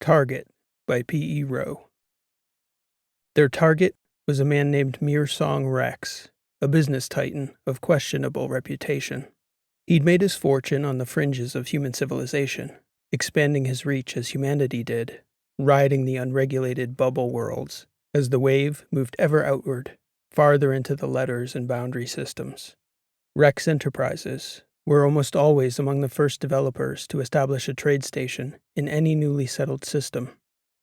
Target by P.E. Rowe. Their target was a man named Mearsong Rex, a business titan of questionable reputation. He'd made his fortune on the fringes of human civilization, expanding his reach as humanity did, riding the unregulated bubble worlds as the wave moved ever outward, farther into the letters and boundary systems. Rex Enterprises were almost always among the first developers to establish a trade station in any newly settled system.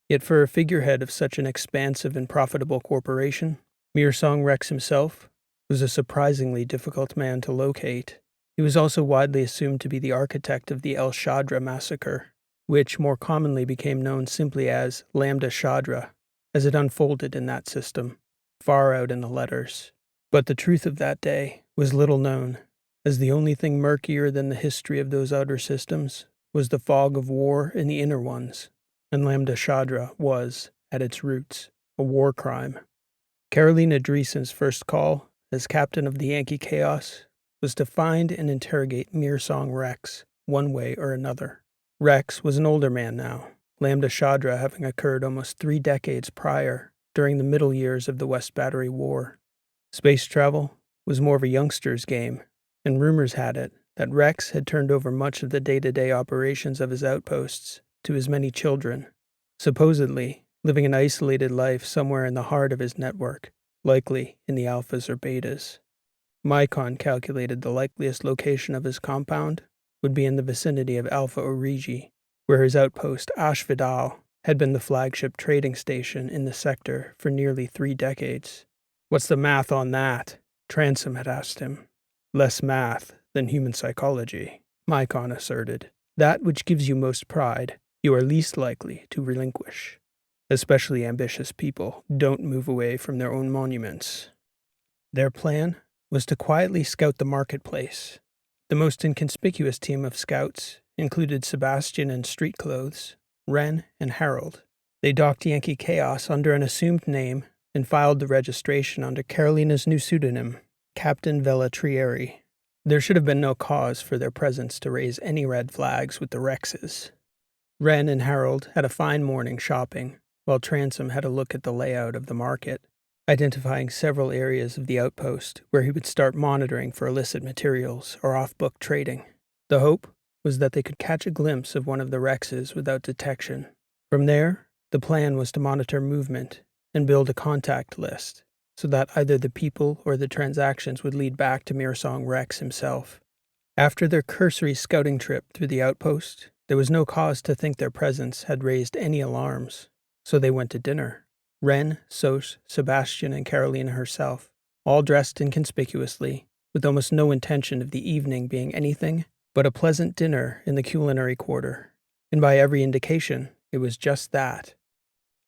Yet for a figurehead of such an expansive and profitable corporation, Mearsong Rex himself was a surprisingly difficult man to locate. He was also widely assumed to be the architect of the El Shadra massacre, which more commonly became known simply as Lambda Shadra, as it unfolded in that system, far out in the letters. But the truth of that day was little known, as the only thing murkier than the history of those outer systems was the fog of war in the inner ones, and Lambda Shadra was, at its roots, a war crime. Carolina Dreesen's first call, as captain of the Yankee Chaos, was to find and interrogate Mearsong Rex, one way or another. Rex was an older man now, Lambda Shadra having occurred almost 3 decades prior, during the middle years of the West Battery War. Space travel was more of a youngster's game, and rumors had it that Rex had turned over much of the day-to-day operations of his outposts to his many children, supposedly living an isolated life somewhere in the heart of his network, likely in the alphas or betas. Mycon calculated the likeliest location of his compound would be in the vicinity of Alpha Origi, where his outpost Ashvidal had been the flagship trading station in the sector for nearly 3 decades. "What's the math on that?" Transom had asked him. "Less math than human psychology," Mycon asserted. "That which gives you most pride, you are least likely to relinquish. Especially ambitious people don't move away from their own monuments." Their plan was to quietly scout the marketplace. The most inconspicuous team of scouts included Sebastian in street clothes, Wren, and Harold. They docked Yankee Chaos under an assumed name and filed the registration under Carolina's new pseudonym, Captain Velatrieri. There should have been no cause for their presence to raise any red flags with the Rexes. Wren and Harold had a fine morning shopping, while Transom had a look at the layout of the market, identifying several areas of the outpost where he would start monitoring for illicit materials or off-book trading. The hope was that they could catch a glimpse of one of the Rexes without detection. From there, the plan was to monitor movement and build a contact list, so that either the people or the transactions would lead back to Mearsong Rex himself. After their cursory scouting trip through the outpost, there was no cause to think their presence had raised any alarms, so they went to dinner. Wren, Soch, Sebastian, and Carolina herself, all dressed inconspicuously, with almost no intention of the evening being anything but a pleasant dinner in the culinary quarter. And by every indication, it was just that.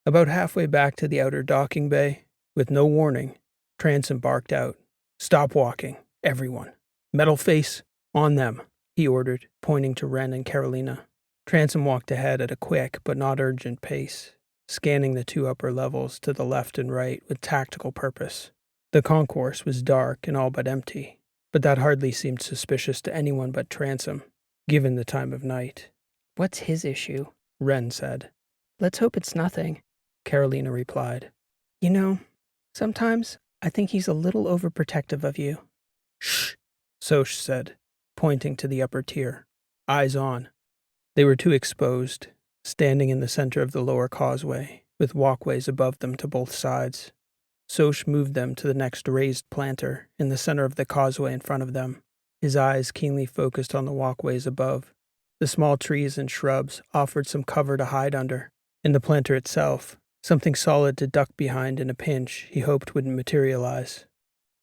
About halfway back to the outer docking bay, with no warning, Transom barked out, "Stop walking, everyone. Metal face, on them," he ordered, pointing to Wren and Carolina. Transom walked ahead at a quick but not urgent pace, scanning the 2 upper levels to the left and right with tactical purpose. The concourse was dark and all but empty, but that hardly seemed suspicious to anyone but Transom, given the time of night. "What's his issue?" Wren said. "Let's hope it's nothing," Carolina replied. "You know, sometimes I think he's a little overprotective of you." "Shh," Soch said, pointing to the upper tier. "Eyes on." They were too exposed, standing in the center of the lower causeway, with walkways above them to both sides. Soch moved them to the next raised planter in the center of the causeway in front of them, his eyes keenly focused on the walkways above. The small trees and shrubs offered some cover to hide under, and the planter itself, something solid to duck behind in a pinch he hoped wouldn't materialize.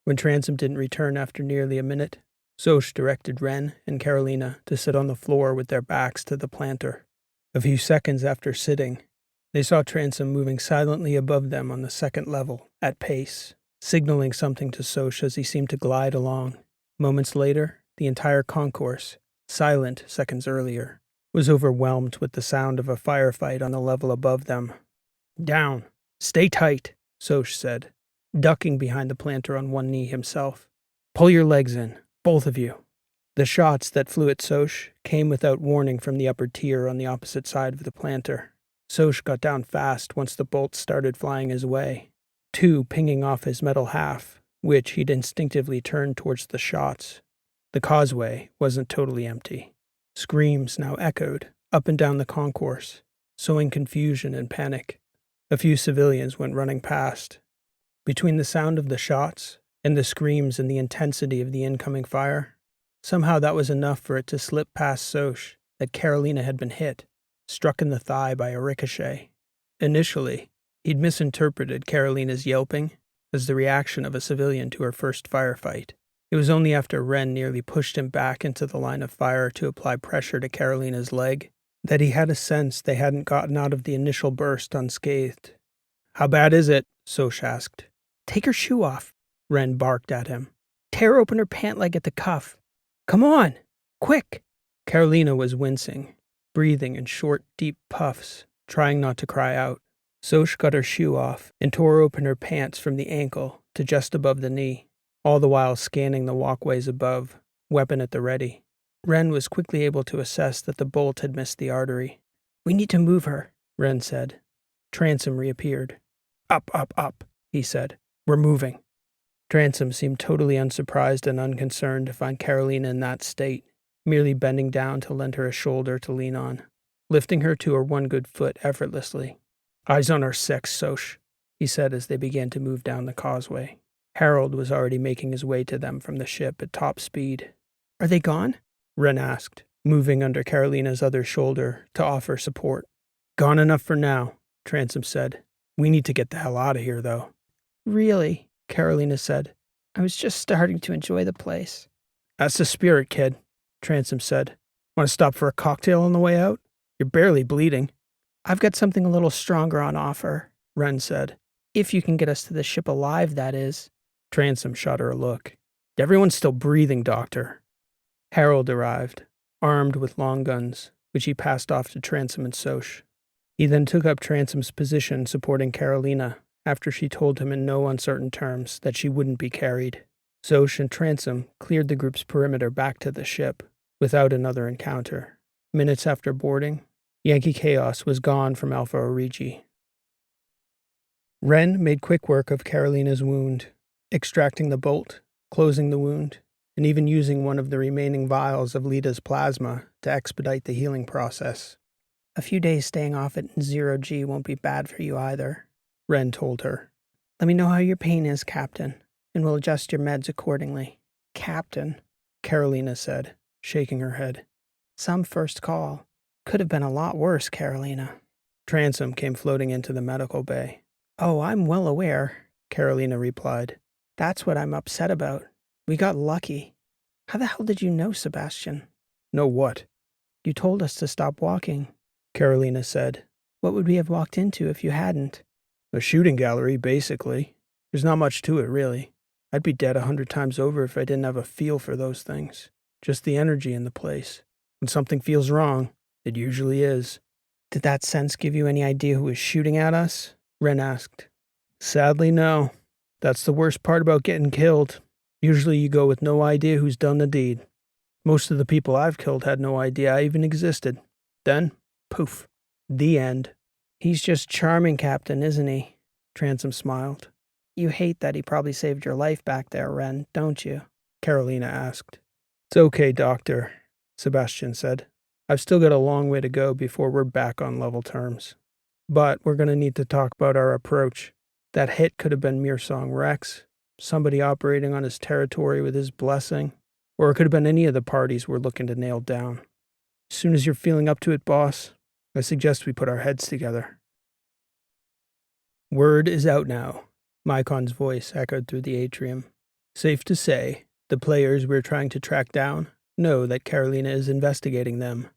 When Transom didn't return after nearly a minute, Soch directed Wren and Carolina to sit on the floor with their backs to the planter. A few seconds after sitting, they saw Transom moving silently above them on the 2nd level, at pace, signaling something to Soch as he seemed to glide along. Moments later, the entire concourse, silent seconds earlier, was overwhelmed with the sound of a firefight on the level above them. "Down. Stay tight," Soch said, ducking behind the planter on one knee himself. "Pull your legs in, both of you." The shots that flew at Soch came without warning from the upper tier on the opposite side of the planter. Soch got down fast once the bolts started flying his way, 2 pinging off his metal half, which he'd instinctively turned towards the shots. The causeway wasn't totally empty. Screams now echoed up and down the concourse, sowing confusion and panic. A few civilians went running past. Between the sound of the shots and the screams and the intensity of the incoming fire, somehow that was enough for it to slip past Soch that Carolina had been hit, struck in the thigh by a ricochet. Initially, he'd misinterpreted Carolina's yelping as the reaction of a civilian to her first firefight. It was only after Ren nearly pushed him back into the line of fire to apply pressure to Carolina's leg that he had a sense they hadn't gotten out of the initial burst unscathed. "How bad is it?" Soch asked. "Take her shoe off," Ren barked at him. "Tear open her pant leg at the cuff. Come on! Quick!" Carolina was wincing, breathing in short, deep puffs, trying not to cry out. Soch got her shoe off and tore open her pants from the ankle to just above the knee, all the while scanning the walkways above, weapon at the ready. Ren was quickly able to assess that the bolt had missed the artery. "We need to move her," Ren said. Transom reappeared. Up, he said. "We're moving." Transom seemed totally unsurprised and unconcerned to find Carolina in that state, merely bending down to lend her a shoulder to lean on, lifting her to her one good foot effortlessly. "Eyes on our 6, Soch," he said as they began to move down the causeway. Harold was already making his way to them from the ship at top speed. "Are they gone?" Ren asked, moving under Carolina's other shoulder to offer support. "Gone enough for now," Transom said. "We need to get the hell out of here, though." "Really?" Carolina said. "I was just starting to enjoy the place." "That's the spirit, kid," Transom said. "Want to stop for a cocktail on the way out? You're barely bleeding." "I've got something a little stronger on offer," Ren said. "If you can get us to the ship alive, that is." Transom shot her a look. "Everyone's still breathing, Doctor." Harold arrived, armed with long guns, which he passed off to Transom and Soch. He then took up Transom's position supporting Carolina after she told him in no uncertain terms that she wouldn't be carried. Soch and Transom cleared the group's perimeter back to the ship without another encounter. Minutes after boarding, Yankee Chaos was gone from Alpha Origi. Ren made quick work of Carolina's wound, extracting the bolt, closing the wound, and even using one of the remaining vials of Lita's plasma to expedite the healing process. "A few days staying off at 0G won't be bad for you either," Ren told her. "Let me know how your pain is, Captain, and we'll adjust your meds accordingly." "Captain," Carolina said, shaking her head. "Some first call. Could have been a lot worse, Carolina." Transom came floating into the medical bay. "Oh, I'm well aware," Carolina replied. "That's what I'm upset about. We got lucky. How the hell did you know, Sebastian?" "Know what?" "You told us to stop walking," Carolina said. "What would we have walked into if you hadn't?" "A shooting gallery, basically. There's not much to it, really. I'd be dead 100 times over if I didn't have a feel for those things. Just the energy in the place. When something feels wrong, it usually is." "Did that sense give you any idea who was shooting at us?" Ren asked. "Sadly, no. That's the worst part about getting killed. Usually you go with no idea who's done the deed. Most of the people I've killed had no idea I even existed. Then, poof. The end." "He's just charming, Captain, isn't he?" Transom smiled. "You hate that he probably saved your life back there, Ren, don't you?" Carolina asked. "It's okay, Doctor," Sebastian said. "I've still got a long way to go before we're back on level terms. But we're going to need to talk about our approach. That hit could have been Mearsong Rex, somebody operating on his territory with his blessing, or it could have been any of the parties we're looking to nail down. As soon as you're feeling up to it, boss, I suggest we put our heads together." "Word is out now," Mycon's voice echoed through the atrium. "Safe to say, the players we're trying to track down know that Carolina is investigating them.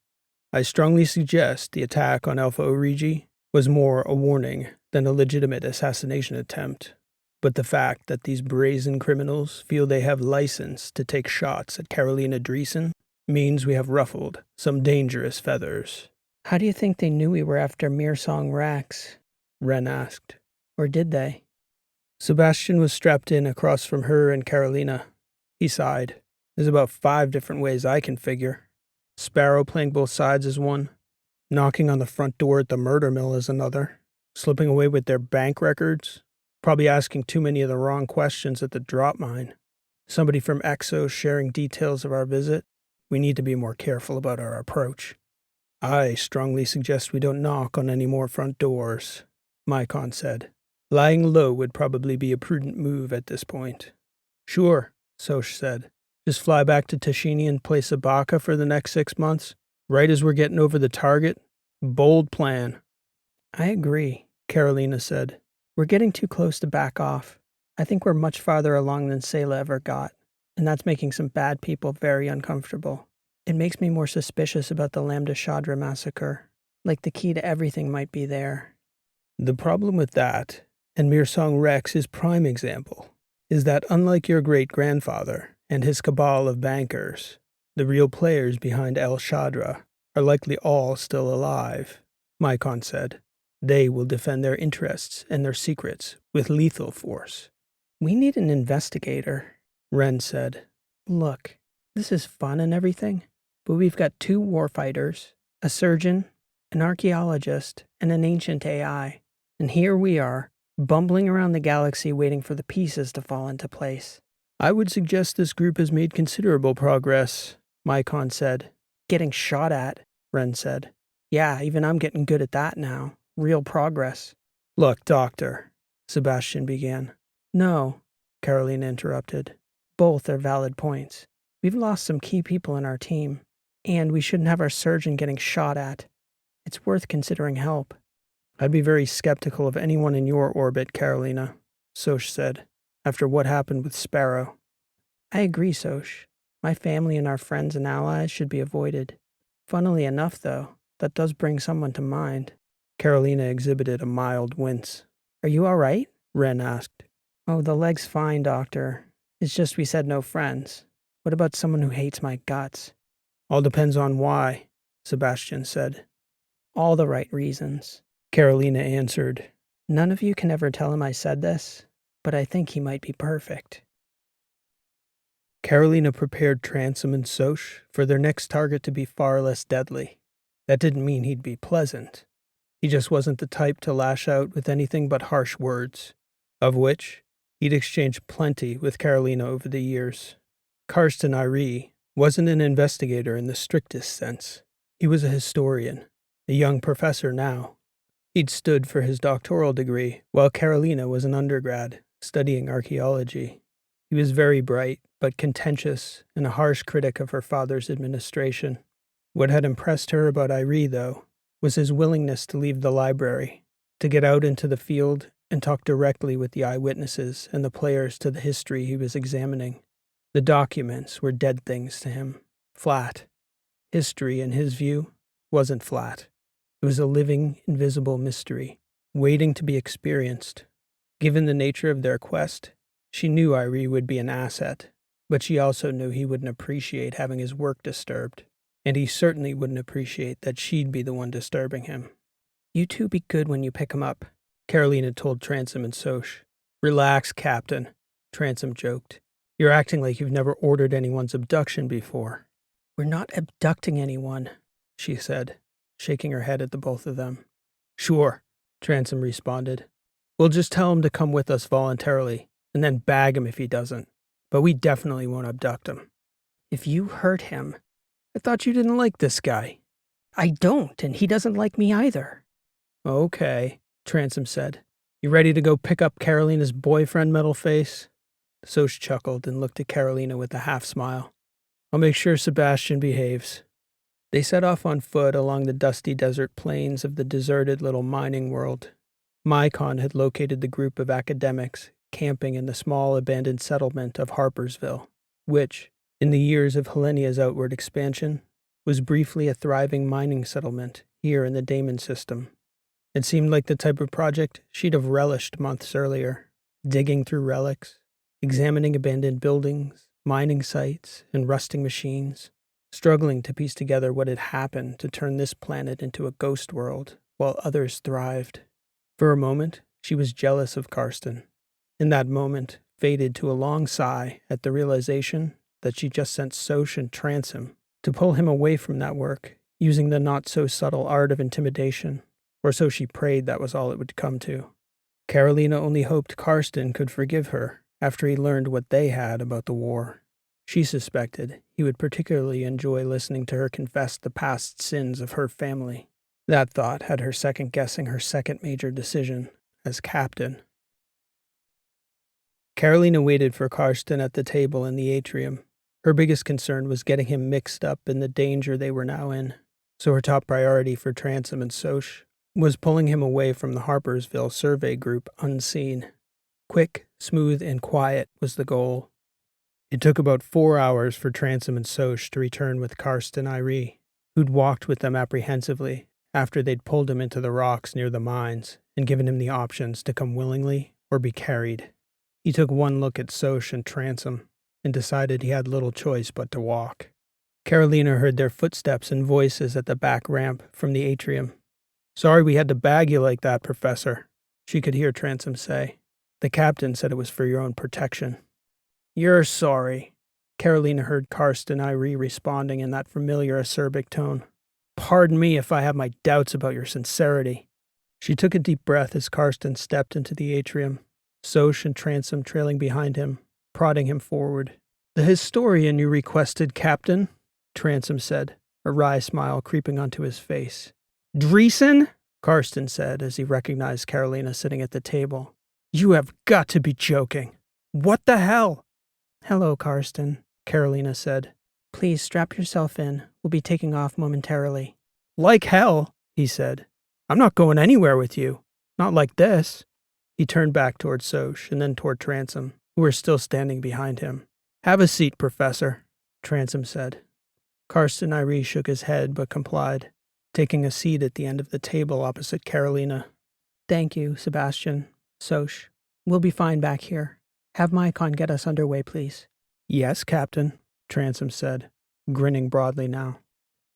I strongly suggest the attack on Alpha Origi was more a warning than a legitimate assassination attempt. But the fact that these brazen criminals feel they have license to take shots at Carolina Dreesen means we have ruffled some dangerous feathers." "How do you think they knew we were after Mearsong Rex?" Ren asked. "Or did they?" Sebastian was strapped in across from her and Carolina. He sighed. "There's about 5 different ways I can figure. Sparrow playing both sides is one. Knocking on the front door at the murder mill is another. Slipping away with their bank records. Probably asking too many of the wrong questions at the drop mine. Somebody from Exo sharing details of our visit. We need to be more careful about our approach. I strongly suggest we don't knock on any more front doors, Mycon said. Lying low would probably be a prudent move at this point. Sure, Soch said. Just fly back to Tashini and play Sabaka for the next 6 months, right as we're getting over the target. Bold plan. I agree, Carolina said. We're getting too close to back off. I think we're much farther along than Sayla ever got, and that's making some bad people very uncomfortable. It makes me more suspicious about the Lambda Shadra massacre. Like the key to everything might be there. The problem with that, and Mirsong Rex's prime example, is that unlike your great-grandfather and his cabal of bankers, the real players behind El Shadra are likely all still alive, Mycon said. They will defend their interests and their secrets with lethal force. We need an investigator, Ren said. Look, this is fun and everything, but we've got 2 warfighters, a surgeon, an archaeologist, and an ancient AI. And here we are, bumbling around the galaxy waiting for the pieces to fall into place. I would suggest this group has made considerable progress, Mycon said. Getting shot at, Ren said. Yeah, even I'm getting good at that now. Real progress. Look, Doctor, Sebastian began. No, Carolina interrupted. Both are valid points. We've lost some key people in our team, and we shouldn't have our surgeon getting shot at. It's worth considering help. I'd be very skeptical of anyone in your orbit, Carolina, Soch said, after what happened with Sparrow. I agree, Soch. My family and our friends and allies should be avoided. Funnily enough, though, that does bring someone to mind. Carolina exhibited a mild wince. Are you all right? Ren asked. Oh, the leg's fine, Doctor. It's just we said no friends. What about someone who hates my guts? All depends on why, Sebastian said. All the right reasons, Carolina answered. None of you can ever tell him I said this, but I think he might be perfect. Carolina prepared Transom and Soch for their next target to be far less deadly. That didn't mean he'd be pleasant. He just wasn't the type to lash out with anything but harsh words, of which he'd exchanged plenty with Carolina over the years. Karsten Irie wasn't an investigator in the strictest sense. He was a historian, a young professor now. He'd stood for his doctoral degree, while Carolina was an undergrad, studying archaeology. He was very bright, but contentious, and a harsh critic of her father's administration. What had impressed her about Irie, though, was his willingness to leave the library, to get out into the field and talk directly with the eyewitnesses and the players to the history he was examining. The documents were dead things to him, flat. History, in his view, wasn't flat. It was a living, invisible mystery, waiting to be experienced. Given the nature of their quest, she knew Irie would be an asset, but she also knew he wouldn't appreciate having his work disturbed. And he certainly wouldn't appreciate that she'd be the one disturbing him. You two be good when you pick him up, Carolina told Transom and Soch. Relax, Captain, Transom joked. You're acting like you've never ordered anyone's abduction before. We're not abducting anyone, she said, shaking her head at the both of them. Sure, Transom responded. We'll just tell him to come with us voluntarily, and then bag him if he doesn't. But we definitely won't abduct him. If you hurt him... I thought you didn't like this guy. I don't, and he doesn't like me either. Okay, Transom said. You ready to go pick up Carolina's boyfriend, metal face? Soch chuckled and looked at Carolina with a half-smile. I'll make sure Sebastian behaves. They set off on foot along the dusty desert plains of the deserted little mining world. Mycon had located the group of academics camping in the small abandoned settlement of Harpersville, which, in the years of Helenia's outward expansion, was briefly a thriving mining settlement here in the Damon system. It seemed like the type of project she'd have relished months earlier, digging through relics, examining abandoned buildings, mining sites, and rusting machines, struggling to piece together what had happened to turn this planet into a ghost world while others thrived. For a moment, she was jealous of Karsten. In that moment, faded to a long sigh at the realization that she just sent Soch and Transom to pull him away from that work, using the not-so-subtle art of intimidation, or so she prayed that was all it would come to. Carolina only hoped Karsten could forgive her after he learned what they had about the war. She suspected he would particularly enjoy listening to her confess the past sins of her family. That thought had her second-guessing her second major decision as captain. Carolina waited for Karsten at the table in the atrium. Her biggest concern was getting him mixed up in the danger they were now in, so her top priority for Transom and Soch was pulling him away from the Harpersville survey group unseen. Quick, smooth, and quiet was the goal. It took about 4 hours for Transom and Soch to return with Karsten Irie, who'd walked with them apprehensively after they'd pulled him into the rocks near the mines and given him the options to come willingly or be carried. He took one look at Soch and Transom and decided he had little choice but to walk. Carolina heard their footsteps and voices at the back ramp from the atrium. "Sorry we had to bag you like that, Professor," she could hear Transom say. "The captain said it was for your own protection." "You're sorry," Carolina heard Karsten Irie responding in that familiar acerbic tone. "Pardon me if I have my doubts about your sincerity." She took a deep breath as Karsten stepped into the atrium, Soch and Transom trailing behind him, prodding him forward. "The historian you requested, Captain," Transom said, a wry smile creeping onto his face. "Dreesen?" Karsten said as he recognized Carolina sitting at the table. "You have got to be joking. What the hell?" "Hello, Karsten," Carolina said. "Please strap yourself in. We'll be taking off momentarily." "Like hell," he said. "I'm not going anywhere with you. Not like this." He turned back toward Soch and then toward Transom, who were still standing behind him. "Have a seat, Professor," Transom said. Karsten Irie shook his head but complied, taking a seat at the end of the table opposite Carolina. "Thank you, Sebastian. Soch, we'll be fine back here. Have Mycon get us underway, please." "Yes, Captain," Transom said, grinning broadly now.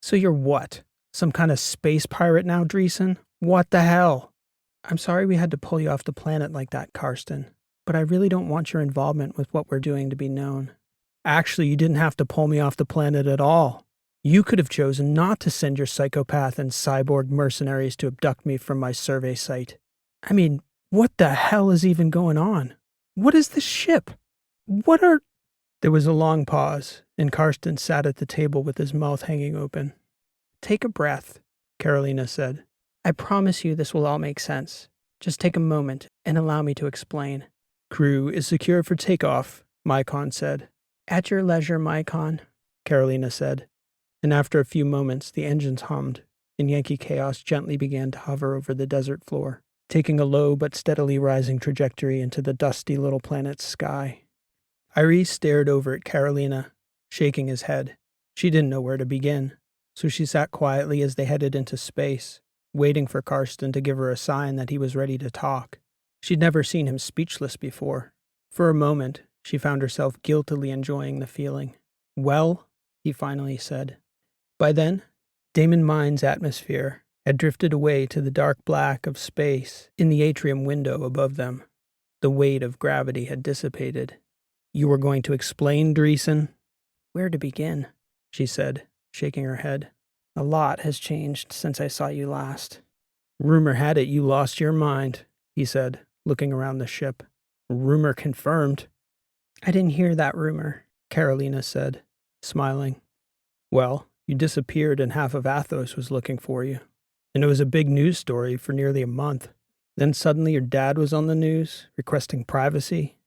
"So you're what? Some kind of space pirate now, Dreesen? What the hell?" "I'm sorry we had to pull you off the planet like that, Karsten, but I really don't want your involvement with what we're doing to be known." "Actually, you didn't have to pull me off the planet at all. You could have chosen not to send your psychopath and cyborg mercenaries to abduct me from my survey site. I mean, what the hell is even going on? What is this ship? What are—" There was a long pause, and Karsten sat at the table with his mouth hanging open. "Take a breath," Carolina said. "I promise you this will all make sense. Just take a moment and allow me to explain." "Crew is secure for takeoff," Mycon said. "At your leisure, Mycon," Carolina said. And after a few moments, the engines hummed, and Yankee Chaos gently began to hover over the desert floor, taking a low but steadily rising trajectory into the dusty little planet's sky. Irie stared over at Carolina, shaking his head. She didn't know where to begin, so she sat quietly as they headed into space, waiting for Karsten to give her a sign that he was ready to talk. She'd never seen him speechless before. For a moment, she found herself guiltily enjoying the feeling. "Well," he finally said. By then, Damon Mine's atmosphere had drifted away to the dark black of space in the atrium window above them. The weight of gravity had dissipated. "You were going to explain, Dreesen?" "Where to begin?" she said, shaking her head. "A lot has changed since I saw you last." "Rumor had it you lost your mind," he said, looking around the ship. "Rumor confirmed." "I didn't hear that rumor," Carolina said, smiling. "Well, you disappeared and half of Athos was looking for you. And it was a big news story for nearly a month. Then suddenly your dad was on the news, requesting privacy.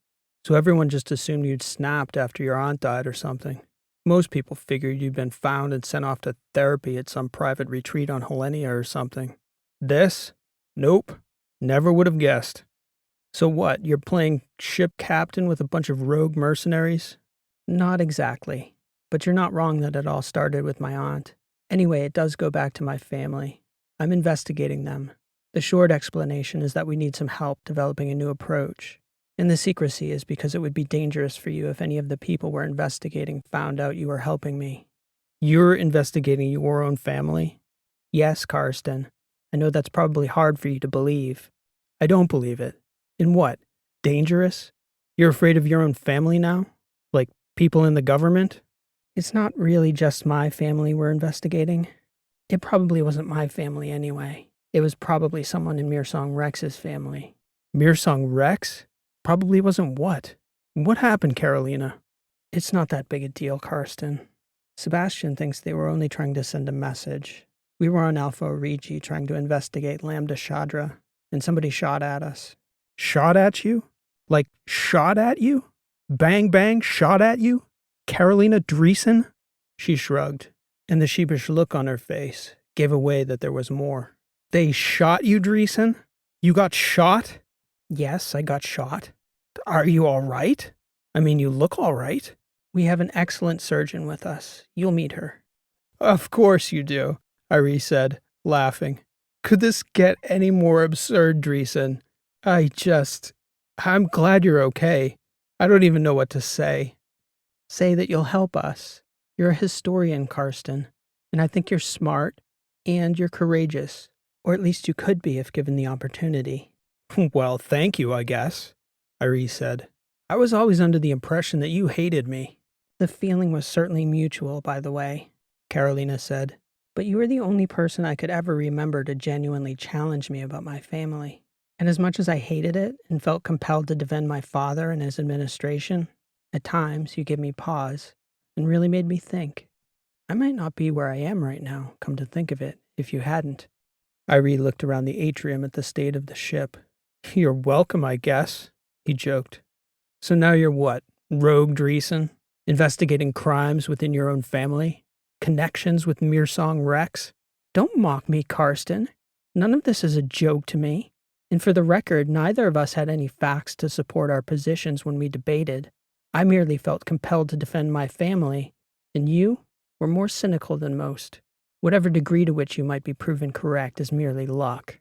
So everyone just assumed you'd snapped after your aunt died or something. Most people figured you'd been found and sent off to therapy at some private retreat on Helenia or something. This? Nope. Never would have guessed. So what, you're playing ship captain with a bunch of rogue mercenaries?" "Not exactly. But you're not wrong that it all started with my aunt. Anyway, it does go back to my family. I'm investigating them. The short explanation is that we need some help developing a new approach. And the secrecy is because it would be dangerous for you if any of the people we're investigating found out you were helping me." "You're investigating your own family?" "Yes, Karsten. I know that's probably hard for you to believe." "I don't believe it. In what? Dangerous? You're afraid of your own family now? Like people in the government?" "It's not really just my family we're investigating. It probably wasn't my family anyway. It was probably someone in Mirsong Rex's family. Mirsong Rex? Probably wasn't what? What happened, Carolina? It's not that big a deal, Karsten. Sebastian thinks they were only trying to send a message. We were on Alpha Origi trying to investigate Lambda Shadra, and somebody shot at us. Shot at you? Like, shot at you? Bang, bang, shot at you? Carolina Dreesen? She shrugged, and the sheepish look on her face gave away that there was more. They shot you, Dreesen? You got shot? Yes, I got shot. Are you all right? I mean, you look all right. We have an excellent surgeon with us. You'll meet her. Of course you do, Irie said, laughing. Could this get any more absurd, Dreesen? I'm glad you're okay. I don't even know what to say. Say that you'll help us. You're a historian, Karsten, and I think you're smart and you're courageous, or at least you could be if given the opportunity. Well, thank you, I guess, Irie said. I was always under the impression that you hated me. The feeling was certainly mutual, by the way, Carolina said. But you were the only person I could ever remember to genuinely challenge me about my family. And as much as I hated it and felt compelled to defend my father and his administration, at times you gave me pause and really made me think. I might not be where I am right now, come to think of it, if you hadn't. Irie looked around the atrium at the state of the ship. You're welcome, I guess, he joked. So now you're what, Rogue Dreesen? Investigating crimes within your own family? Connections with Mirsong Rex? Don't mock me, Karsten. None of this is a joke to me. And for the record, neither of us had any facts to support our positions when we debated. I merely felt compelled to defend my family, and you were more cynical than most. Whatever degree to which you might be proven correct is merely luck.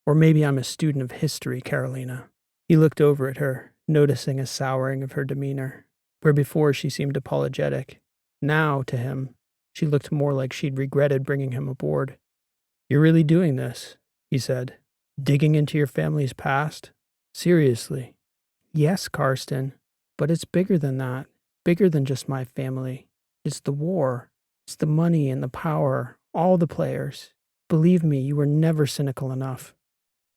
Or maybe I'm a student of history, Carolina. He looked over at her, noticing a souring of her demeanor. Where before she seemed apologetic, now, to him, she looked more like she'd regretted bringing him aboard. You're really doing this, he said. Digging into your family's past? Seriously. Yes, Karsten, but it's bigger than that. Bigger than just my family. It's the war. It's the money and the power. All the players. Believe me, you were never cynical enough.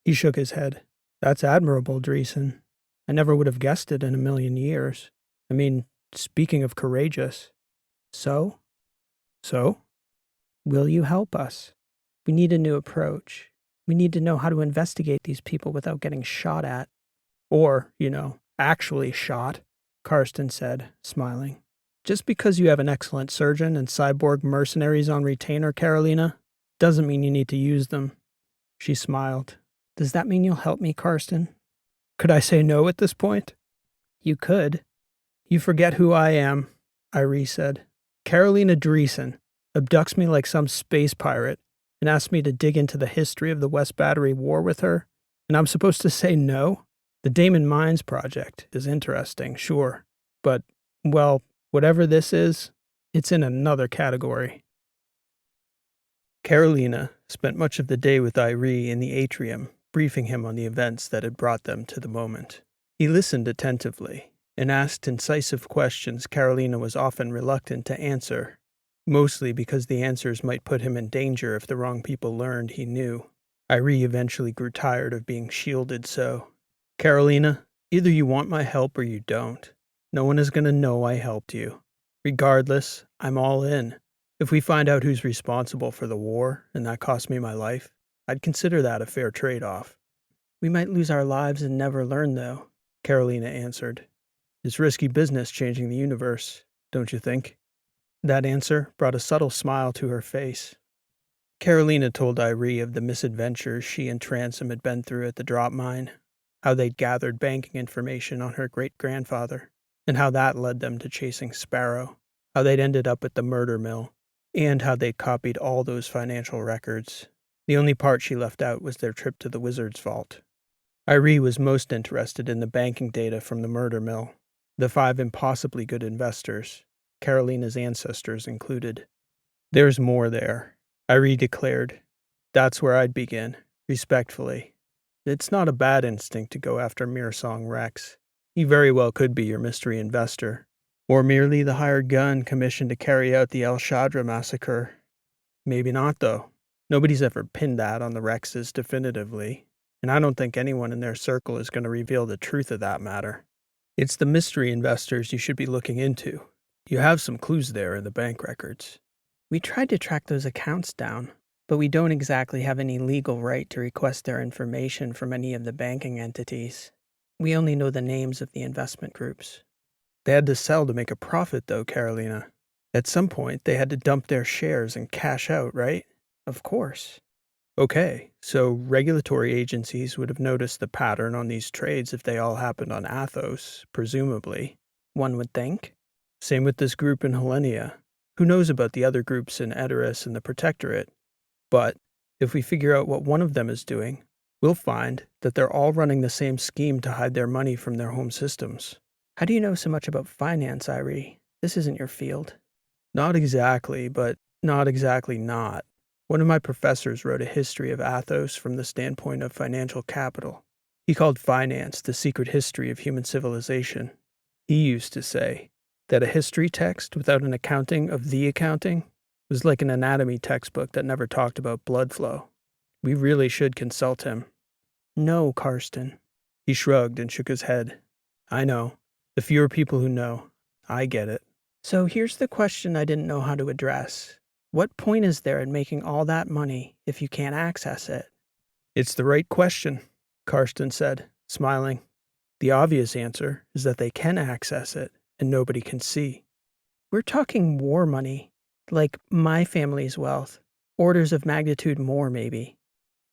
He shook his head. That's admirable, Dreesen. I never would have guessed it in a million years. I mean, speaking of courageous. So? So? Will you help us? We need a new approach. We need to know how to investigate these people without getting shot at. Or, actually shot, Karsten said, smiling. Just because you have an excellent surgeon and cyborg mercenaries on retainer, Carolina, doesn't mean you need to use them. She smiled. Does that mean you'll help me, Karsten? Could I say no at this point? You could. You forget who I am, Irie said. Carolina Dreesen abducts me like some space pirate and asks me to dig into the history of the West Battery War with her, and I'm supposed to say no? The Damon Mines project is interesting, sure, but, well, whatever this is, it's in another category. Carolina spent much of the day with Irie in the atrium, briefing him on the events that had brought them to the moment. He listened attentively and asked incisive questions Carolina was often reluctant to answer, mostly because the answers might put him in danger if the wrong people learned he knew. Irie eventually grew tired of being shielded so. Carolina, either you want my help or you don't. No one is going to know I helped you. Regardless, I'm all in. If we find out who's responsible for the war, and that cost me my life, I'd consider that a fair trade-off. We might lose our lives and never learn, though, Carolina answered. It's risky business changing the universe, don't you think? That answer brought a subtle smile to her face. Carolina told Irie of the misadventures she and Transom had been through at the drop mine, how they'd gathered banking information on her great-grandfather, and how that led them to chasing Sparrow, how they'd ended up at the murder mill, and how they'd copied all those financial records. The only part she left out was their trip to the Wizard's Vault. Irie was most interested in the banking data from the murder mill, the 5 impossibly good investors, Carolina's ancestors included. There's more there, Irie declared. That's where I'd begin, respectfully. It's not a bad instinct to go after Mirsong Rex. He very well could be your mystery investor, or merely the hired gun commissioned to carry out the El Shadra massacre. Maybe not, though. Nobody's ever pinned that on the Rexes definitively, and I don't think anyone in their circle is going to reveal the truth of that matter. It's the mystery investors you should be looking into. You have some clues there in the bank records. We tried to track those accounts down, but we don't exactly have any legal right to request their information from any of the banking entities. We only know the names of the investment groups. They had to sell to make a profit, though, Carolina. At some point, they had to dump their shares and cash out, right? Of course. Okay, so regulatory agencies would have noticed the pattern on these trades if they all happened on Athos, presumably. One would think. Same with this group in Helenia. Who knows about the other groups in Edoras and the Protectorate? But if we figure out what one of them is doing, we'll find that they're all running the same scheme to hide their money from their home systems. How do you know so much about finance, Irie? This isn't your field. Not exactly, but not exactly not. One of my professors wrote a history of Athos from the standpoint of financial capital. He called finance the secret history of human civilization. He used to say that a history text without an accounting of the accounting was like an anatomy textbook that never talked about blood flow. We really should consult him. No, Karsten. He shrugged and shook his head. I know. The fewer people who know. I get it. So here's the question I didn't know how to address. What point is there in making all that money if you can't access it? It's the right question, Karsten said, smiling. The obvious answer is that they can access it and nobody can see. We're talking war money, like my family's wealth. Orders of magnitude more, maybe.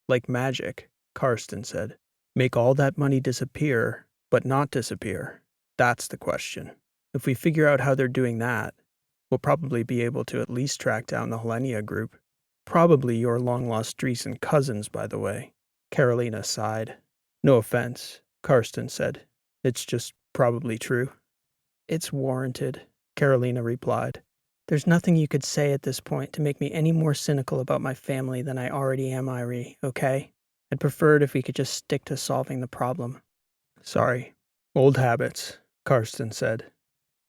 Like magic, Karsten said. Make all that money disappear, but not disappear. That's the question. If we figure out how they're doing that, we'll probably be able to at least track down the Helenia group. Probably your long-lost Dreesen cousins, by the way. Carolina sighed. No offense, Karsten said. It's just probably true. It's warranted, Carolina replied. There's nothing you could say at this point to make me any more cynical about my family than I already am, Irie, okay? I'd prefer it if we could just stick to solving the problem. Sorry. Old habits, Karsten said.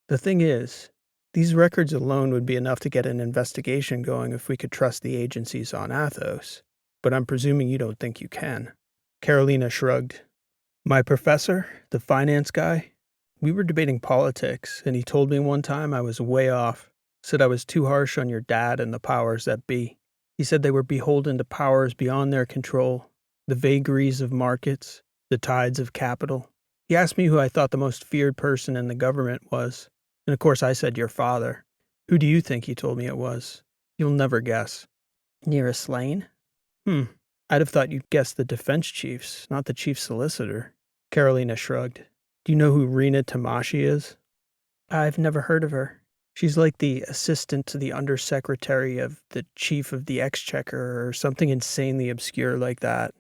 The thing is, these records alone would be enough to get an investigation going if we could trust the agencies on Athos, but I'm presuming you don't think you can. Carolina shrugged. My professor, the finance guy, we were debating politics, and he told me one time I was way off, said I was too harsh on your dad and the powers that be. He said they were beholden to powers beyond their control, the vagaries of markets, the tides of capital. He asked me who I thought the most feared person in the government was. And of course I said your father. Who do you think he told me it was? You'll never guess. Nearest Slane? I'd have thought you'd guess the defense chiefs, not the chief solicitor. Carolina shrugged. Do you know who Rena Tamashi is? I've never heard of her. She's like the assistant to the undersecretary of the chief of the exchequer or something insanely obscure like that.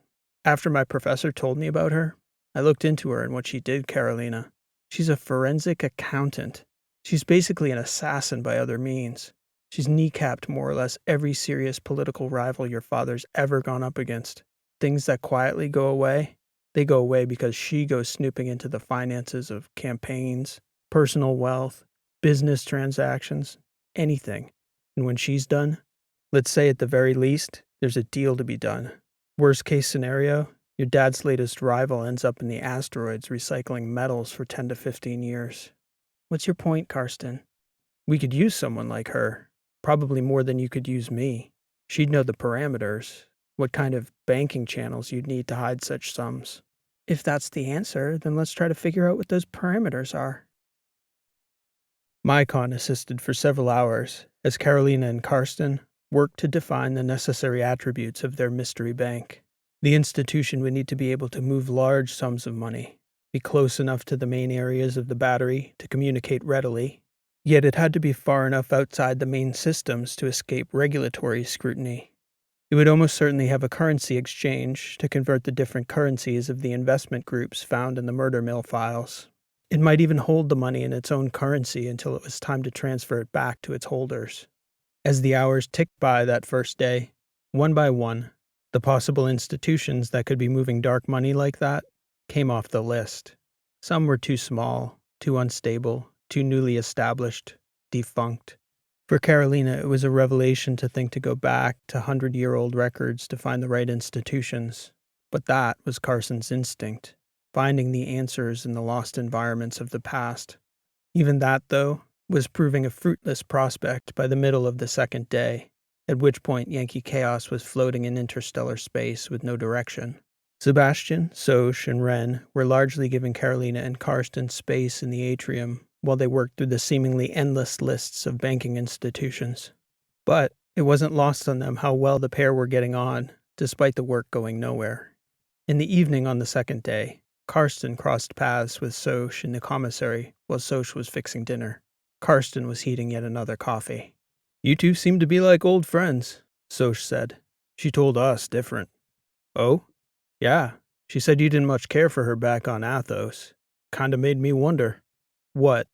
After my professor told me about her, I looked into her and what she did, Carolina. She's a forensic accountant. She's basically an assassin by other means. She's kneecapped more or less every serious political rival your father's ever gone up against. Things that quietly go away, they go away because she goes snooping into the finances of campaigns, personal wealth, business transactions, anything. And when she's done, let's say at the very least, there's a deal to be done. Worst case scenario, your dad's latest rival ends up in the asteroids recycling metals for 10 to 15 years. What's your point, Karsten? We could use someone like her. Probably more than you could use me. She'd know the parameters, what kind of banking channels you'd need to hide such sums. If that's the answer, then let's try to figure out what those parameters are. Mycon assisted for several hours as Carolina and Karsten worked to define the necessary attributes of their mystery bank. The institution would need to be able to move large sums of money, be close enough to the main areas of the battery to communicate readily, yet it had to be far enough outside the main systems to escape regulatory scrutiny. It would almost certainly have a currency exchange to convert the different currencies of the investment groups found in the murder mill files. It might even hold the money in its own currency until it was time to transfer it back to its holders. As the hours ticked by that first day, one by one, the possible institutions that could be moving dark money like that came off the list. Some were too small, too unstable, too newly established, defunct. For Carolina, it was a revelation to think to go back to 100-year-old records to find the right institutions. But that was Carson's instinct, finding the answers in the lost environments of the past. Even that, though, was proving a fruitless prospect by the middle of the second day, at which point Yankee Chaos was floating in interstellar space with no direction. Sebastian, Soch, and Wren were largely giving Carolina and Karsten space in the atrium while they worked through the seemingly endless lists of banking institutions. But it wasn't lost on them how well the pair were getting on, despite the work going nowhere. In the evening on the second day, Karsten crossed paths with Soch in the commissary while Soch was fixing dinner. Karsten was heating yet another coffee. "You two seem to be like old friends," Soch said. "She told us different." "Oh? Yeah. She said you didn't much care for her back on Athos. Kinda made me wonder." "What?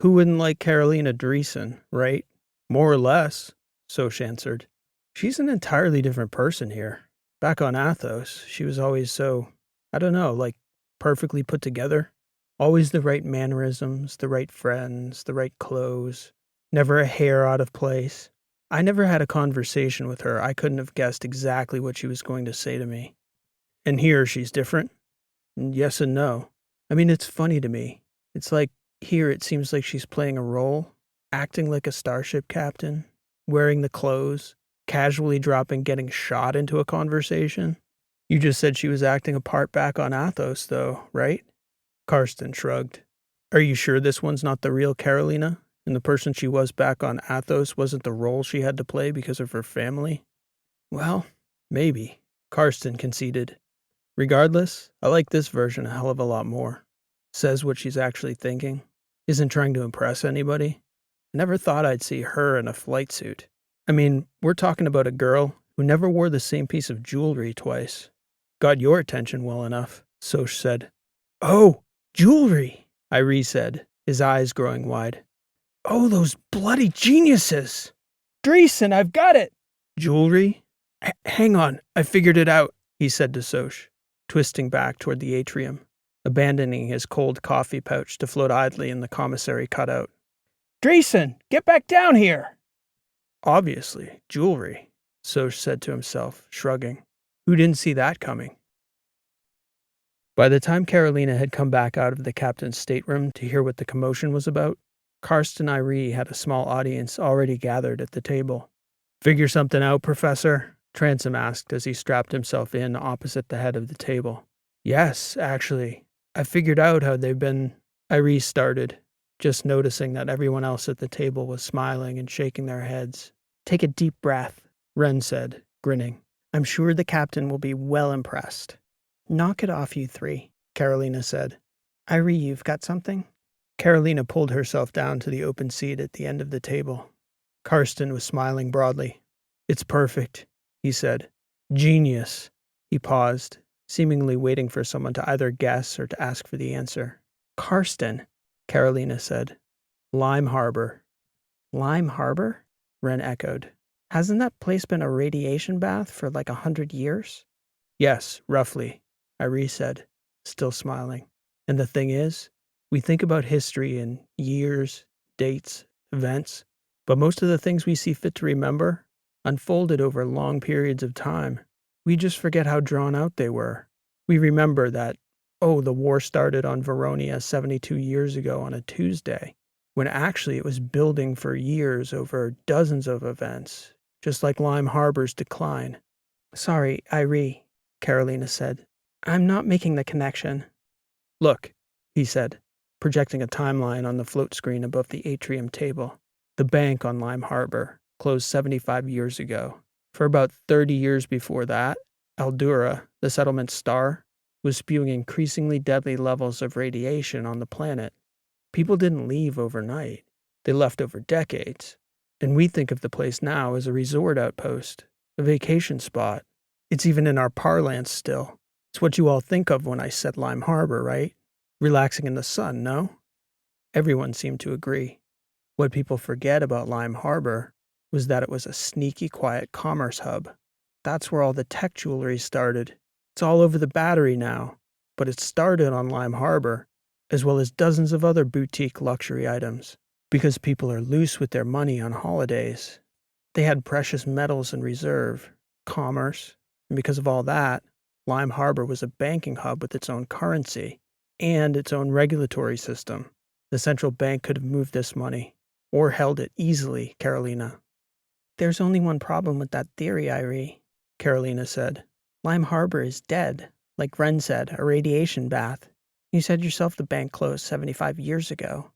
Who wouldn't like Carolina Dreesen, right?" "More or less," Soch answered. "She's an entirely different person here. Back on Athos, she was always so, I don't know, like perfectly put together. Always the right mannerisms, the right friends, the right clothes. Never a hair out of place. I never had a conversation with her. I couldn't have guessed exactly what she was going to say to me. And here she's different? Yes and no. I mean, it's funny to me. It's like here it seems like she's playing a role, acting like a starship captain, wearing the clothes, casually dropping getting shot into a conversation. You just said she was acting a part back on Athos, though, right?" Karsten shrugged. "Are you sure this one's not the real Carolina, and the person she was back on Athos wasn't the role she had to play because of her family?" "Well, maybe," Karsten conceded. "Regardless, I like this version a hell of a lot more. Says what she's actually thinking. Isn't trying to impress anybody. I never thought I'd see her in a flight suit. I mean, we're talking about a girl who never wore the same piece of jewelry twice." "Got your attention well enough," Soch said. "Oh, jewelry," Irie said, his eyes growing wide. "Oh, those bloody geniuses!" "Dreesen, I've got it!" "Jewelry? Hang on, I figured it out," he said to Soch, twisting back toward the atrium, abandoning his cold coffee pouch to float idly in the commissary cutout. "Dreesen, get back down here!" "Obviously, jewelry," Soch said to himself, shrugging. Who didn't see that coming? By the time Carolina had come back out of the captain's stateroom to hear what the commotion was about, Karsten and Irie had a small audience already gathered at the table. "Figure something out, Professor?" Transom asked as he strapped himself in opposite the head of the table. "Yes, actually. I figured out how they've been," Irie started, just noticing that everyone else at the table was smiling and shaking their heads. "Take a deep breath," Wren said, grinning. "I'm sure the captain will be well impressed." "Knock it off, you three," Carolina said. "Irie, you've got something?" Carolina pulled herself down to the open seat at the end of the table. Karsten was smiling broadly. "It's perfect," he said. "Genius." He paused, seemingly waiting for someone to either guess or to ask for the answer. "Karsten," Carolina said. "Lime Harbor." "Lime Harbor?" Wren echoed. "Hasn't that place been a radiation bath for like 100 years? "Yes, roughly," Irie said, still smiling. "And the thing is, we think about history in years, dates, events, but most of the things we see fit to remember unfolded over long periods of time. We just forget how drawn out they were. We remember that, oh, the war started on Veronia 72 years ago on a Tuesday, when actually it was building for years over dozens of events, just like Lime Harbor's decline." "Sorry, Irie," Carolina said. "I'm not making the connection." "Look," he said, projecting a timeline on the float screen above the atrium table. "The bank on Lime Harbor closed 75 years ago. For about 30 years before that, Aldura, the settlement star, was spewing increasingly deadly levels of radiation on the planet. People didn't leave overnight. They left over decades. And we think of the place now as a resort outpost, a vacation spot. It's even in our parlance still. It's what you all think of when I said Lime Harbor, right? Relaxing in the sun, no?" Everyone seemed to agree. What people forget about Lime Harbor was that it was a sneaky, quiet commerce hub. That's where all the tech jewelry started. It's all over the Battery now, but it started on Lime Harbor, as well as dozens of other boutique luxury items. Because people are loose with their money on holidays. They had precious metals in reserve, commerce, and because of all that, Lime Harbor was a banking hub with its own currency and its own regulatory system. The central bank could have moved this money, or held it easily, Carolina. There's only one problem with that theory, Irie, Carolina said. Lime Harbor is dead, like Ren said, a radiation bath. You said yourself the bank closed 75 years ago.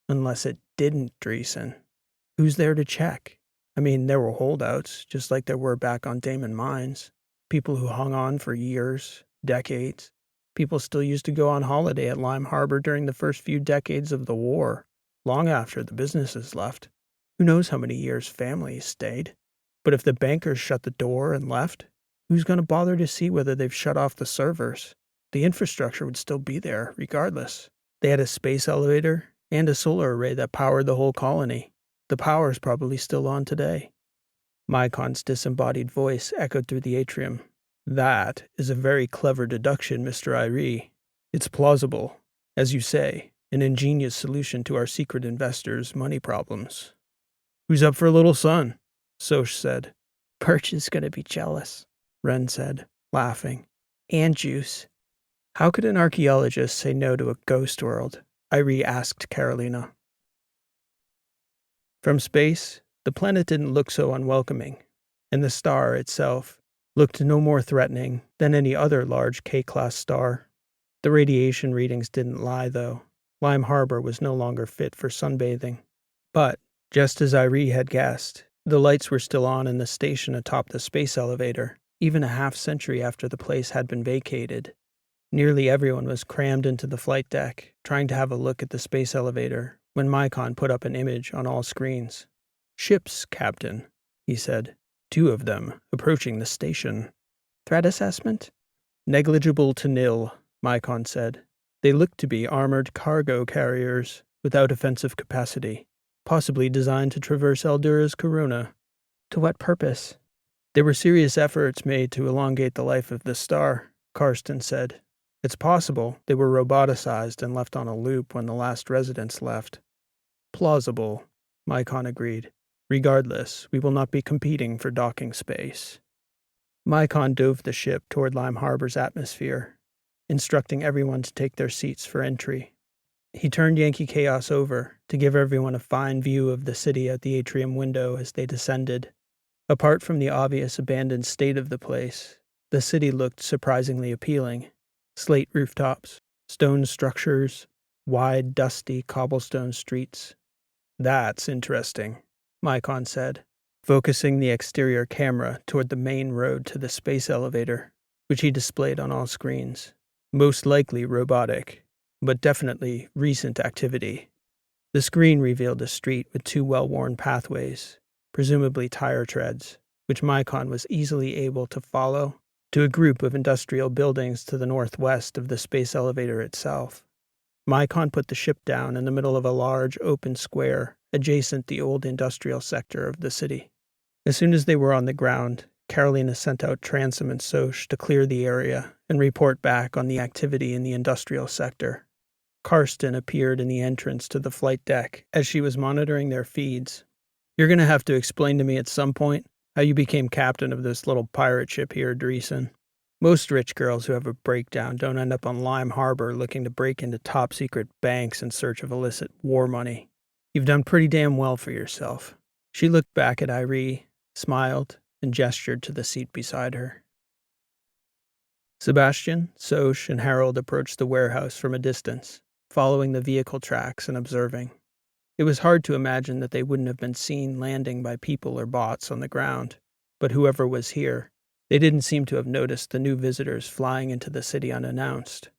Unless it didn't, Dreesen. Who's there to check? I mean, there were holdouts, just like there were back on Damon Mines. People who hung on for years, decades. People still used to go on holiday at Lime Harbor during the first few decades of the war, long after the businesses left. Who knows how many years families stayed? But if the bankers shut the door and left, who's going to bother to see whether they've shut off the servers? The infrastructure would still be there, regardless. They had a space elevator and a solar array that powered the whole colony. The power's probably still on today. Mycon's disembodied voice echoed through the atrium. That is a very clever deduction, Mr. Irie. It's plausible. As you say, an ingenious solution to our secret investors' money problems. Who's up for a little sun? Soch said. Perch is going to be jealous, Ren said, laughing. And Juice. How could an archaeologist say no to a ghost world? Irie asked Carolina. From space, the planet didn't look so unwelcoming, and the star itself looked no more threatening than any other large K-class star. The radiation readings didn't lie, though. Lime Harbor was no longer fit for sunbathing. But, just as Irie had guessed, the lights were still on in the station atop the space elevator, even a half-century after the place had been vacated. Nearly everyone was crammed into the flight deck, trying to have a look at the space elevator, when Mycon put up an image on all screens. Ships, Captain, he said. 2 of them, approaching the station. Threat assessment? Negligible to nil, Mycon said. They looked to be armored cargo carriers, without offensive capacity, possibly designed to traverse Eldura's corona. To what purpose? There were serious efforts made to elongate the life of the star, Karsten said. It's possible they were roboticized and left on a loop when the last residents left. Plausible, Mycon agreed. Regardless, we will not be competing for docking space. Mycon dove the ship toward Lime Harbor's atmosphere, instructing everyone to take their seats for entry. He turned Yankee Chaos over to give everyone a fine view of the city out the atrium window as they descended. Apart from the obvious abandoned state of the place, the city looked surprisingly appealing. Slate rooftops, stone structures, wide, dusty cobblestone streets. That's interesting, Mycon said, focusing the exterior camera toward the main road to the space elevator, which he displayed on all screens. Most likely robotic, but definitely recent activity. The screen revealed a street with 2 well-worn pathways, presumably tire treads, which Mycon was easily able to follow, to a group of industrial buildings to the northwest of the space elevator itself. Mycon put the ship down in the middle of a large open square adjacent the old industrial sector of the city. As soon as they were on the ground, Carolina sent out Transom and Soch to clear the area and report back on the activity in the industrial sector. Karsten appeared in the entrance to the flight deck as she was monitoring their feeds. You're going to have to explain to me at some point how you became captain of this little pirate ship here, Dreesen. Most rich girls who have a breakdown don't end up on Lime Harbor looking to break into top-secret banks in search of illicit war money. You've done pretty damn well for yourself. She looked back at Irie, smiled, and gestured to the seat beside her. Sebastian, Soch, and Harold approached the warehouse from a distance, following the vehicle tracks and observing. It was hard to imagine that they wouldn't have been seen landing by people or bots on the ground, but whoever was here, they didn't seem to have noticed the new visitors flying into the city unannounced.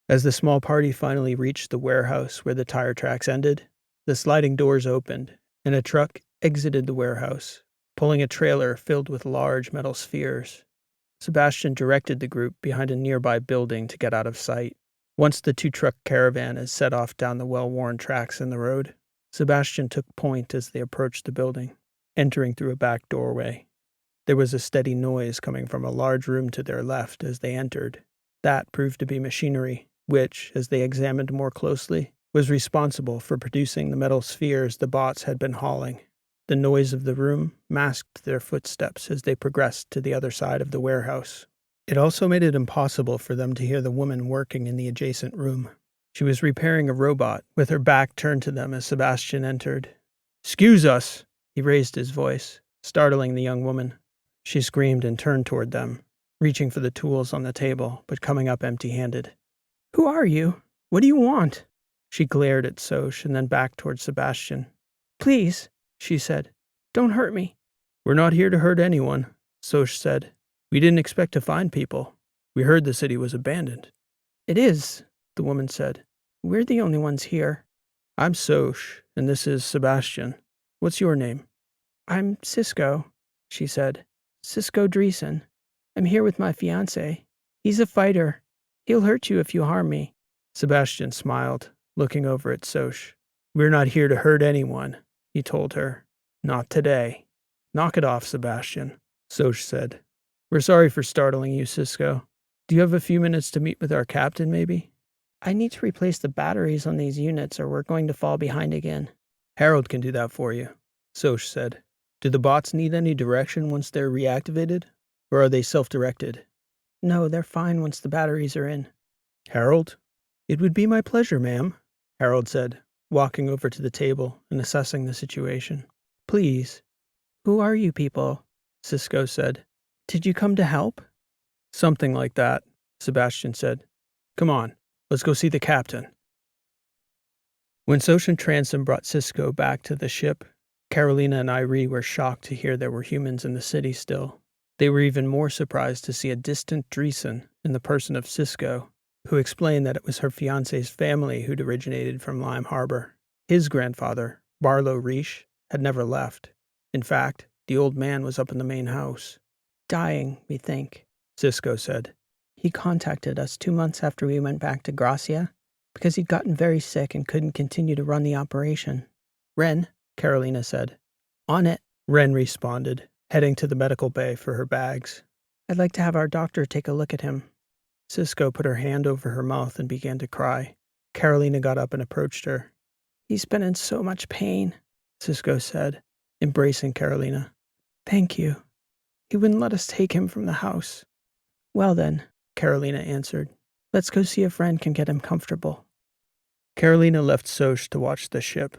As the small party finally reached the warehouse where the tire tracks ended, the sliding doors opened, and a truck exited the warehouse, pulling a trailer filled with large metal spheres. Sebastian directed the group behind a nearby building to get out of sight. Once the 2-truck caravan had set off down the well-worn tracks in the road, Sebastian took point as they approached the building, entering through a back doorway. There was a steady noise coming from a large room to their left as they entered. That proved to be machinery, which, as they examined more closely, was responsible for producing the metal spheres the bots had been hauling. The noise of the room masked their footsteps as they progressed to the other side of the warehouse. It also made it impossible for them to hear the woman working in the adjacent room. She was repairing a robot, with her back turned to them as Sebastian entered. "Excuse us!" He raised his voice, startling the young woman. She screamed and turned toward them, reaching for the tools on the table, but coming up empty-handed. "Who are you? What do you want?" She glared at Soch and then back toward Sebastian. "Please," she said, "don't hurt me." "We're not here to hurt anyone," Soch said. "We didn't expect to find people. We heard the city was abandoned." "It is," the woman said. "We're the only ones here." "I'm Soch, and this is Sebastian. What's your name?" "I'm Cisco," she said. "Cisco Dreesen. I'm here with my fiancé. He's a fighter. He'll hurt you if you harm me." Sebastian smiled, looking over at Soch. "We're not here to hurt anyone," he told her. "Not today." "Knock it off, Sebastian," Soch said. "We're sorry for startling you, Cisco. Do you have a few minutes to meet with our captain, maybe?" "I need to replace the batteries on these units or we're going to fall behind again." "Harold can do that for you," Soch said. "Do the bots need any direction once they're reactivated? Or are they self-directed?" "No, they're fine once the batteries are in." "Harold?" "It would be my pleasure, ma'am," Harold said, walking over to the table and assessing the situation. "Please." "Who are you people?" Cisco said. "Did you come to help?" "Something like that," Sebastian said. "Come on, let's go see the captain." When Soch and Transom brought Cisco back to the ship, Carolina and Irie were shocked to hear there were humans in the city still. They were even more surprised to see a distant Dreesen in the person of Cisco, who explained that it was her fiancé's family who'd originated from Lime Harbor. His grandfather, Barlow Reish, had never left. In fact, the old man was up in the main house. "Dying, we think," Cisco said. "He contacted us 2 months after we went back to Gracia because he'd gotten very sick and couldn't continue to run the operation." "Ren," Carolina said. "On it," Ren responded, heading to the medical bay for her bags. "I'd like to have our doctor take a look at him." Cisco put her hand over her mouth and began to cry. Carolina got up and approached her. "He's been in so much pain," Cisco said, embracing Carolina. "Thank you. He wouldn't let us take him from the house." "Well then," Carolina answered. "let's go see if Ren can get him comfortable." Carolina left Soch to watch the ship.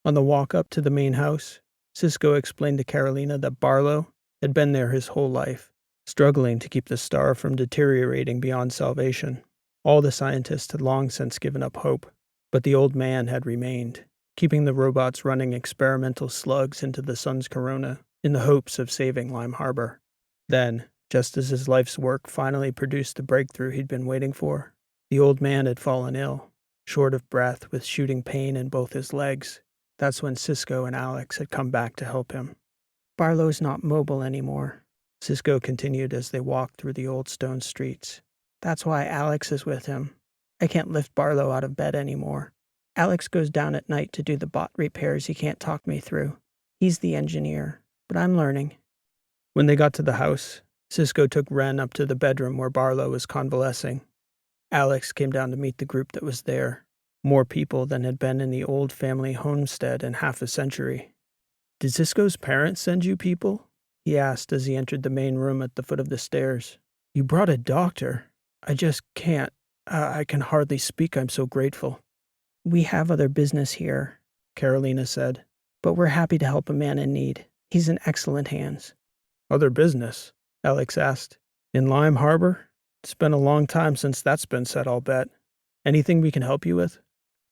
On the walk up to the main house, Cisco explained to Carolina that Barlow had been there his whole life, struggling to keep the star from deteriorating beyond salvation. All the scientists had long since given up hope, but the old man had remained, keeping the robots running experimental slugs into the sun's corona in the hopes of saving Lime Harbor. Then, just as his life's work finally produced the breakthrough he'd been waiting for, the old man had fallen ill, short of breath with shooting pain in both his legs. That's when Cisco and Alex had come back to help him. "Barlow's not mobile anymore," Cisco continued as they walked through the old stone streets. "That's why Alex is with him. I can't lift Barlow out of bed anymore. Alex goes down at night to do the bot repairs he can't talk me through. He's the engineer, but I'm learning." When they got to the house, Cisco took Ren up to the bedroom where Barlow was convalescing. Alex came down to meet the group that was there, more people than had been in the old family homestead in half a century. "Did Cisco's parents send you people?" he asked as he entered the main room at the foot of the stairs. "You brought a doctor. I just can't. I can hardly speak. I'm so grateful." "We have other business here," Carolina said. "but we're happy to help a man in need. He's in excellent hands." "Other business?" Alex asked. "In Lime Harbor? It's been a long time since that's been said, I'll bet. Anything we can help you with?"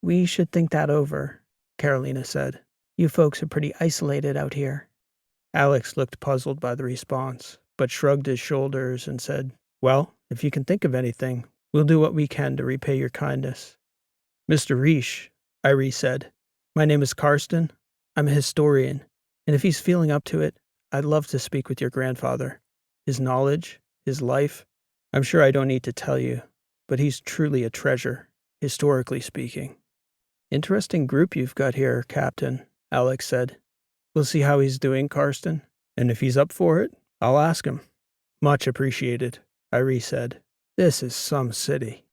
"We should think that over," Carolina said. "You folks are pretty isolated out here." Alex looked puzzled by the response, but shrugged his shoulders and said, "Well, if you can think of anything, we'll do what we can to repay your kindness." "Mr. Reish," Irie said, "my name is Karsten. I'm a historian, and if he's feeling up to it, I'd love to speak with your grandfather. His knowledge, his life, I'm sure I don't need to tell you, but he's truly a treasure, historically speaking." "Interesting group you've got here, Captain," Alex said. "We'll see how he's doing, Karsten, and if he's up for it, I'll ask him." "Much appreciated," Irie said. "This is some city."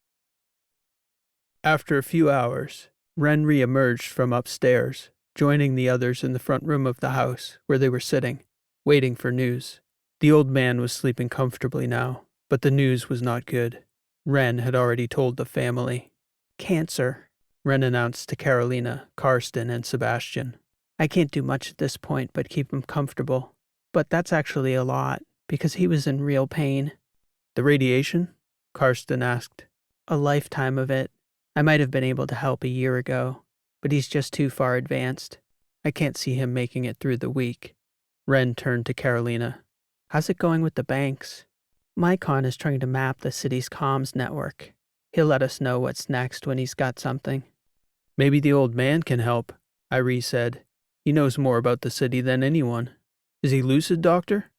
After a few hours, Wren re-emerged from upstairs, joining the others in the front room of the house, where they were sitting, waiting for news. The old man was sleeping comfortably now, but the news was not good. Wren had already told the family. Cancer, Wren announced to Carolina, Karsten, and Sebastian. I can't do much at this point but keep him comfortable. But that's actually a lot, because he was in real pain. The radiation? Karsten asked. A lifetime of it. I might have been able to help a year ago, but he's just too far advanced. I can't see him making it through the week. Wren turned to Carolina. How's it going with the banks? Mycon is trying to map the city's comms network. He'll let us know what's next when he's got something. Maybe the old man can help, Irie said. He knows more about the city than anyone. Is he lucid, Doctor?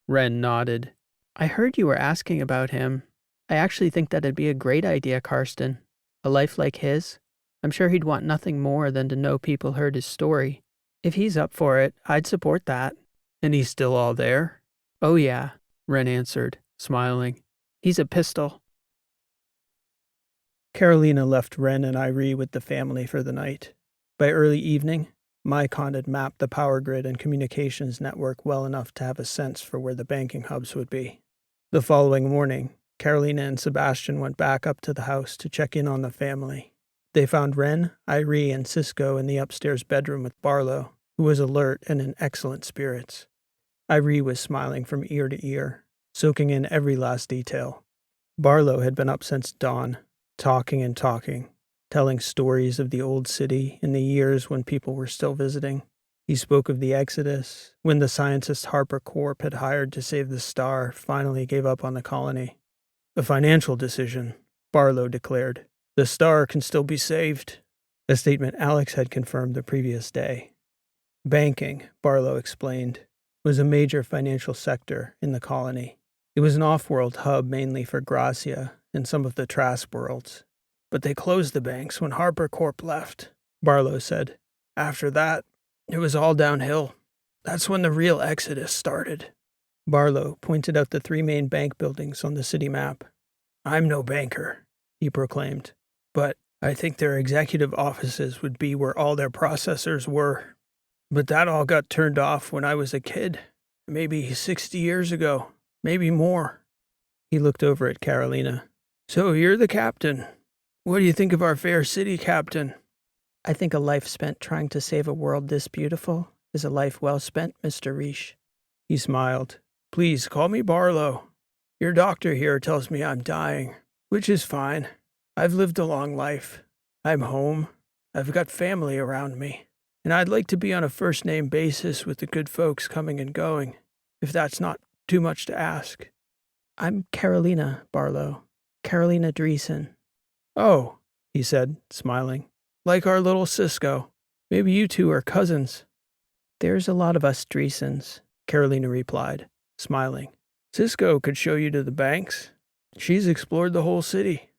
Wren nodded. I heard you were asking about him. I actually think that'd be a great idea, Karsten. A life like his? I'm sure he'd want nothing more than to know people heard his story. If he's up for it, I'd support that. And he's still all there? Oh yeah, Wren answered, smiling. He's a pistol. Carolina left Wren and Irie with the family for the night. By early evening, Mycon had mapped the power grid and communications network well enough to have a sense for where the banking hubs would be. The following morning, Carolina and Sebastian went back up to the house to check in on the family. They found Wren, Irie, and Cisco in the upstairs bedroom with Barlow, who was alert and in excellent spirits. Irie was smiling from ear to ear, soaking in every last detail. Barlow had been up since dawn, talking and talking, telling stories of the old city in the years when people were still visiting. He spoke of the Exodus, when the scientist Harper Corp had hired to save the star finally gave up on the colony. A financial decision, Barlow declared. The star can still be saved, a statement Alex had confirmed the previous day. Banking, Barlow explained, was a major financial sector in the colony. It was an off-world hub mainly for Gracia and some of the Trask worlds. But they closed the banks when Harper Corp left, Barlow said. After that, it was all downhill. That's when the real exodus started. Barlow pointed out the 3 main bank buildings on the city map. I'm no banker, he proclaimed, but I think their executive offices would be where all their processors were. But that all got turned off when I was a kid, maybe 60 years ago, maybe more. He looked over at Carolina. So you're the captain. What do you think of our fair city, Captain? I think a life spent trying to save a world this beautiful is a life well spent, Mr. Reish. He smiled. Please call me Barlow. Your doctor here tells me I'm dying, which is fine. I've lived a long life. I'm home. I've got family around me. And I'd like to be on a first-name basis with the good folks coming and going, if that's not too much to ask. I'm Carolina, Barlow. Carolina Dreesen. Oh, he said, smiling. Like our little Cisco. Maybe you two are cousins. There's a lot of us Dreesens, Carolina replied, smiling. Cisco could show you to the banks. She's explored the whole city.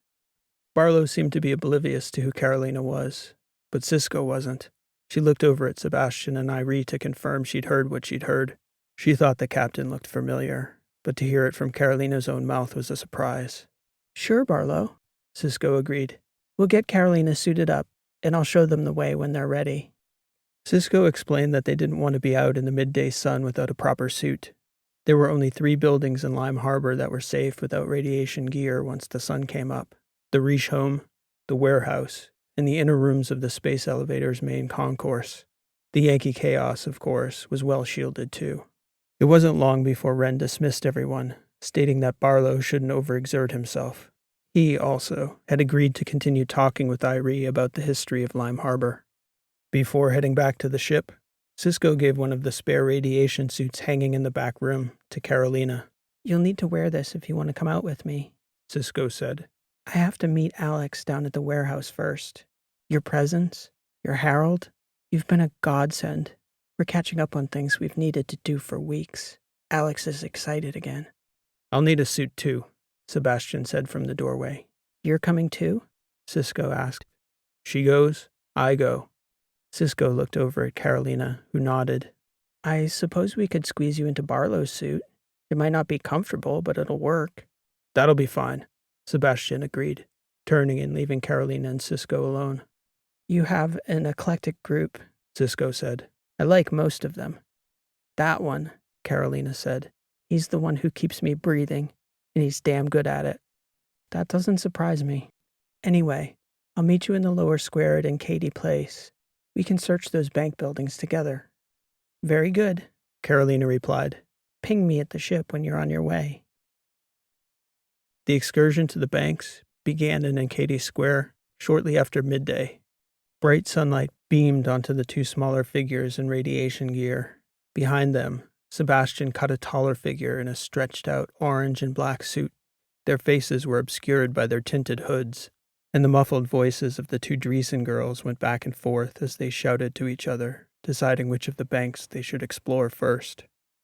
Barlow seemed to be oblivious to who Carolina was, but Cisco wasn't. She looked over at Sebastian and Irie to confirm she'd heard what she'd heard. She thought the captain looked familiar, but to hear it from Carolina's own mouth was a surprise. Sure, Barlow, Cisco agreed. We'll get Carolina suited up, and I'll show them the way when they're ready. Cisco explained that they didn't want to be out in the midday sun without a proper suit. There were only 3 buildings in Lime Harbor that were safe without radiation gear once the sun came up. The Reish home, the warehouse, and the inner rooms of the space elevator's main concourse. The Yankee Chaos, of course, was well shielded too. It wasn't long before Wren dismissed everyone, stating that Barlow shouldn't overexert himself. He, also, had agreed to continue talking with Irie about the history of Lime Harbor. Before heading back to the ship, Cisco gave one of the spare radiation suits hanging in the back room to Carolina. You'll need to wear this if you want to come out with me, Cisco said. I have to meet Alex down at the warehouse first. Your presence, your herald, you've been a godsend. We're catching up on things we've needed to do for weeks. Alex is excited again. I'll need a suit too, Sebastian said from the doorway. You're coming too? Cisco asked. She goes, I go. Cisco looked over at Carolina, who nodded. I suppose we could squeeze you into Barlow's suit. It might not be comfortable, but it'll work. That'll be fine, Sebastian agreed, turning and leaving Carolina and Cisco alone. You have an eclectic group, Cisco said. I like most of them. That one, Carolina said. He's the one who keeps me breathing, and he's damn good at it. That doesn't surprise me. Anyway, I'll meet you in the lower square at Katie Place. We can search those bank buildings together. Very good, Carolina replied. Ping me at the ship when you're on your way. The excursion to the banks began in Katie Square shortly after midday. Bright sunlight beamed onto the two smaller figures in radiation gear. Behind them, Sebastian caught a taller figure in a stretched-out orange and black suit. Their faces were obscured by their tinted hoods, and the muffled voices of the two Dreesen girls went back and forth as they shouted to each other, deciding which of the banks they should explore first.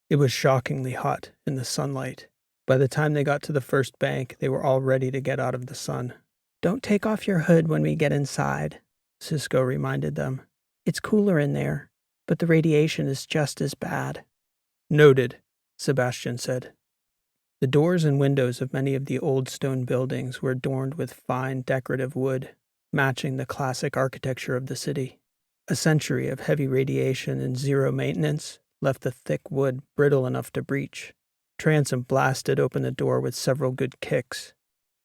It was shockingly hot in the sunlight. By the time they got to the first bank, they were all ready to get out of the sun. Don't take off your hood when we get inside, Cisco reminded them. It's cooler in there, but the radiation is just as bad. Noted, Sebastian said. The doors and windows of many of the old stone buildings were adorned with fine decorative wood, matching the classic architecture of the city. A century of heavy radiation and zero maintenance left the thick wood brittle enough to breach. Transom blasted open the door with several good kicks.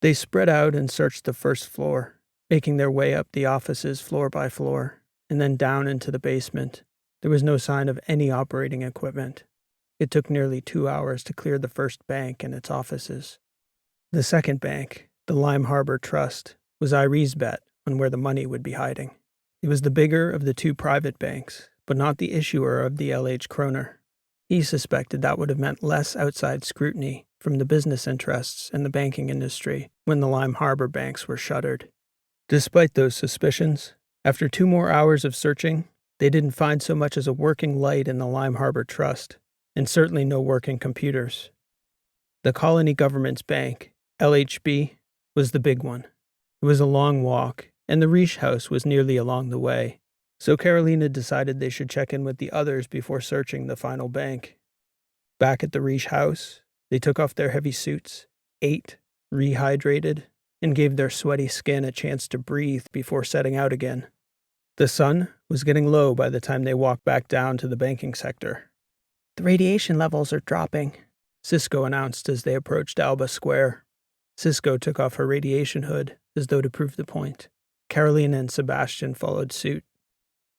They spread out and searched the first floor, making their way up the offices floor by floor, and then down into the basement. There was no sign of any operating equipment. It took nearly 2 hours to clear the first bank and its offices. The second bank, the Lime Harbor Trust, was Irie's bet on where the money would be hiding. It was the bigger of the two private banks, but not the issuer of the LH Kroner. He suspected that would have meant less outside scrutiny from the business interests and the banking industry when the Lime Harbor banks were shuttered. Despite those suspicions, after 2 more hours of searching, they didn't find so much as a working light in the Lime Harbor Trust, and certainly no working computers. The Colony Government's Bank, LHB, was the big one. It was a long walk, and the Riche house was nearly along the way, so Carolina decided they should check in with the others before searching the final bank. Back at the Riche house, they took off their heavy suits, ate, rehydrated, and gave their sweaty skin a chance to breathe before setting out again. The sun was getting low by the time they walked back down to the banking sector. The radiation levels are dropping, Cisco announced as they approached Alba Square. Cisco took off her radiation hood, as though to prove the point. Carolina and Sebastian followed suit.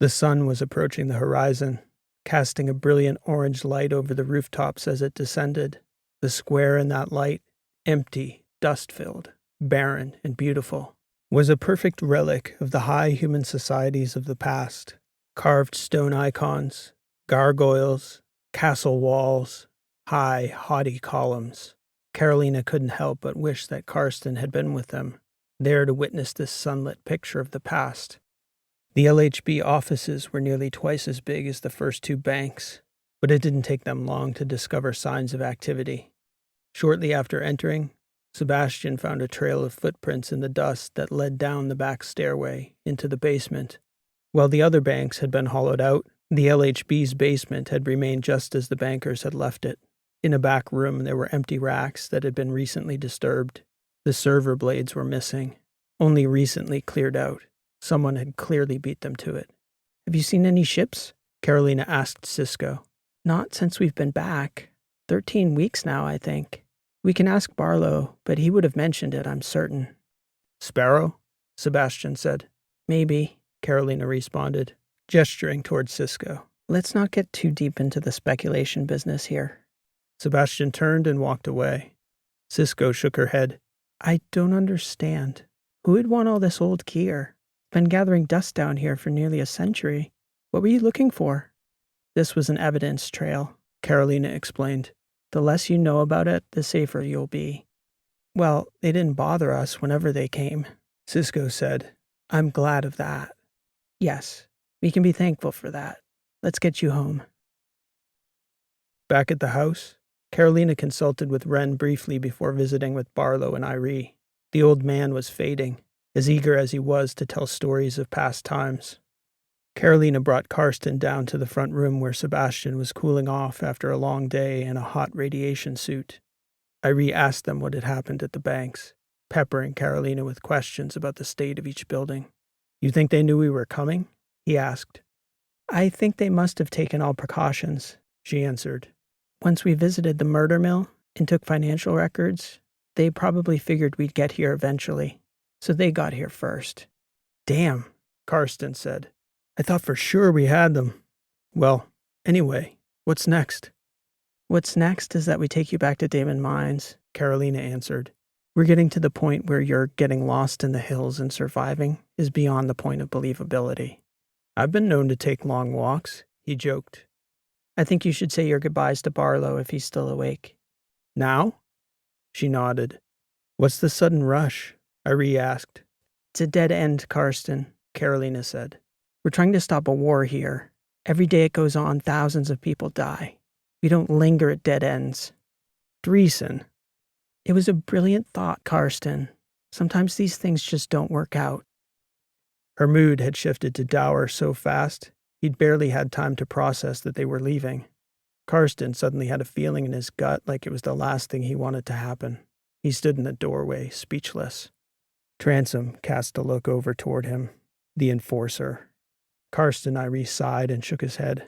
The sun was approaching the horizon, casting a brilliant orange light over the rooftops as it descended. The square in that light, empty, dust-filled, barren, and beautiful, was a perfect relic of the high human societies of the past. Carved stone icons, gargoyles, castle walls, high, haughty columns. Carolina couldn't help but wish that Karsten had been with them, there to witness this sunlit picture of the past. The LHB offices were nearly twice as big as the first 2 banks, but it didn't take them long to discover signs of activity. Shortly after entering, Sebastian found a trail of footprints in the dust that led down the back stairway into the basement. While the other banks had been hollowed out, the LHB's basement had remained just as the bankers had left it. In a back room, there were empty racks that had been recently disturbed. The server blades were missing, only recently cleared out. Someone had clearly beat them to it. Have you seen any ships? Carolina asked Cisco. Not since we've been back. 13 weeks now, I think. We can ask Barlow, but he would have mentioned it, I'm certain. Sparrow? Sebastian said. Maybe, Carolina responded, gesturing towards Cisco. Let's not get too deep into the speculation business here. Sebastian turned and walked away. Cisco shook her head. I don't understand. Who would want all this old gear? It's been gathering dust down here for nearly a century. What were you looking for? This was an evidence trail, Carolina explained. The less you know about it, the safer you'll be. Well, they didn't bother us whenever they came, Cisco said. I'm glad of that. Yes, we can be thankful for that. Let's get you home. Back at the house, Carolina consulted with Wren briefly before visiting with Barlow and Irie. The old man was fading, as eager as he was to tell stories of past times. Carolina brought Karsten down to the front room where Sebastian was cooling off after a long day in a hot radiation suit. Irie asked them what had happened at the banks, peppering Carolina with questions about the state of each building. You think they knew we were coming? He asked. I think they must have taken all precautions, she answered. Once we visited the murder mill and took financial records, they probably figured we'd get here eventually, so they got here first. Damn, Karsten said. I thought for sure we had them. Well, anyway, what's next? What's next is that we take you back to Damon Mines, Carolina answered. We're getting to the point where your getting lost in the hills and surviving is beyond the point of believability. I've been known to take long walks, he joked. I think you should say your goodbyes to Barlow if he's still awake. Now? She nodded. What's the sudden rush? Irie asked. It's a dead end, Karsten, Carolina said. We're trying to stop a war here. Every day it goes on, thousands of people die. We don't linger at dead ends. Dreesen. It was a brilliant thought, Karsten. Sometimes these things just don't work out. Her mood had shifted to dour so fast, he'd barely had time to process that they were leaving. Karsten suddenly had a feeling in his gut like it was the last thing he wanted to happen. He stood in the doorway, speechless. Transom cast a look over toward him, the enforcer. Karsten Irie sighed and shook his head.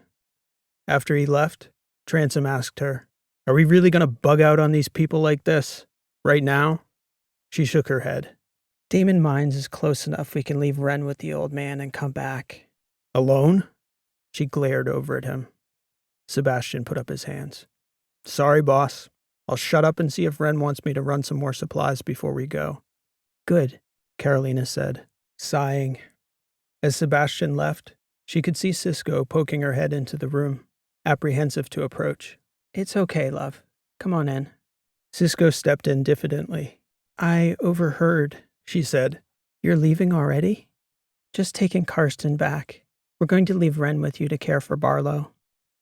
After he left, Transom asked her, Are we really going to bug out on these people like this? Right now? She shook her head. Damon Mines is close enough we can leave Ren with the old man and come back. Alone? She glared over at him. Sebastian put up his hands. Sorry, boss. I'll shut up and see if Ren wants me to run some more supplies before we go. Good, Carolina said, sighing. As Sebastian left, she could see Cisco poking her head into the room, apprehensive to approach. It's okay, love. Come on in. Cisco stepped in diffidently. I overheard, she said. You're leaving already? Just taking Karsten back. We're going to leave Ren with you to care for Barlow.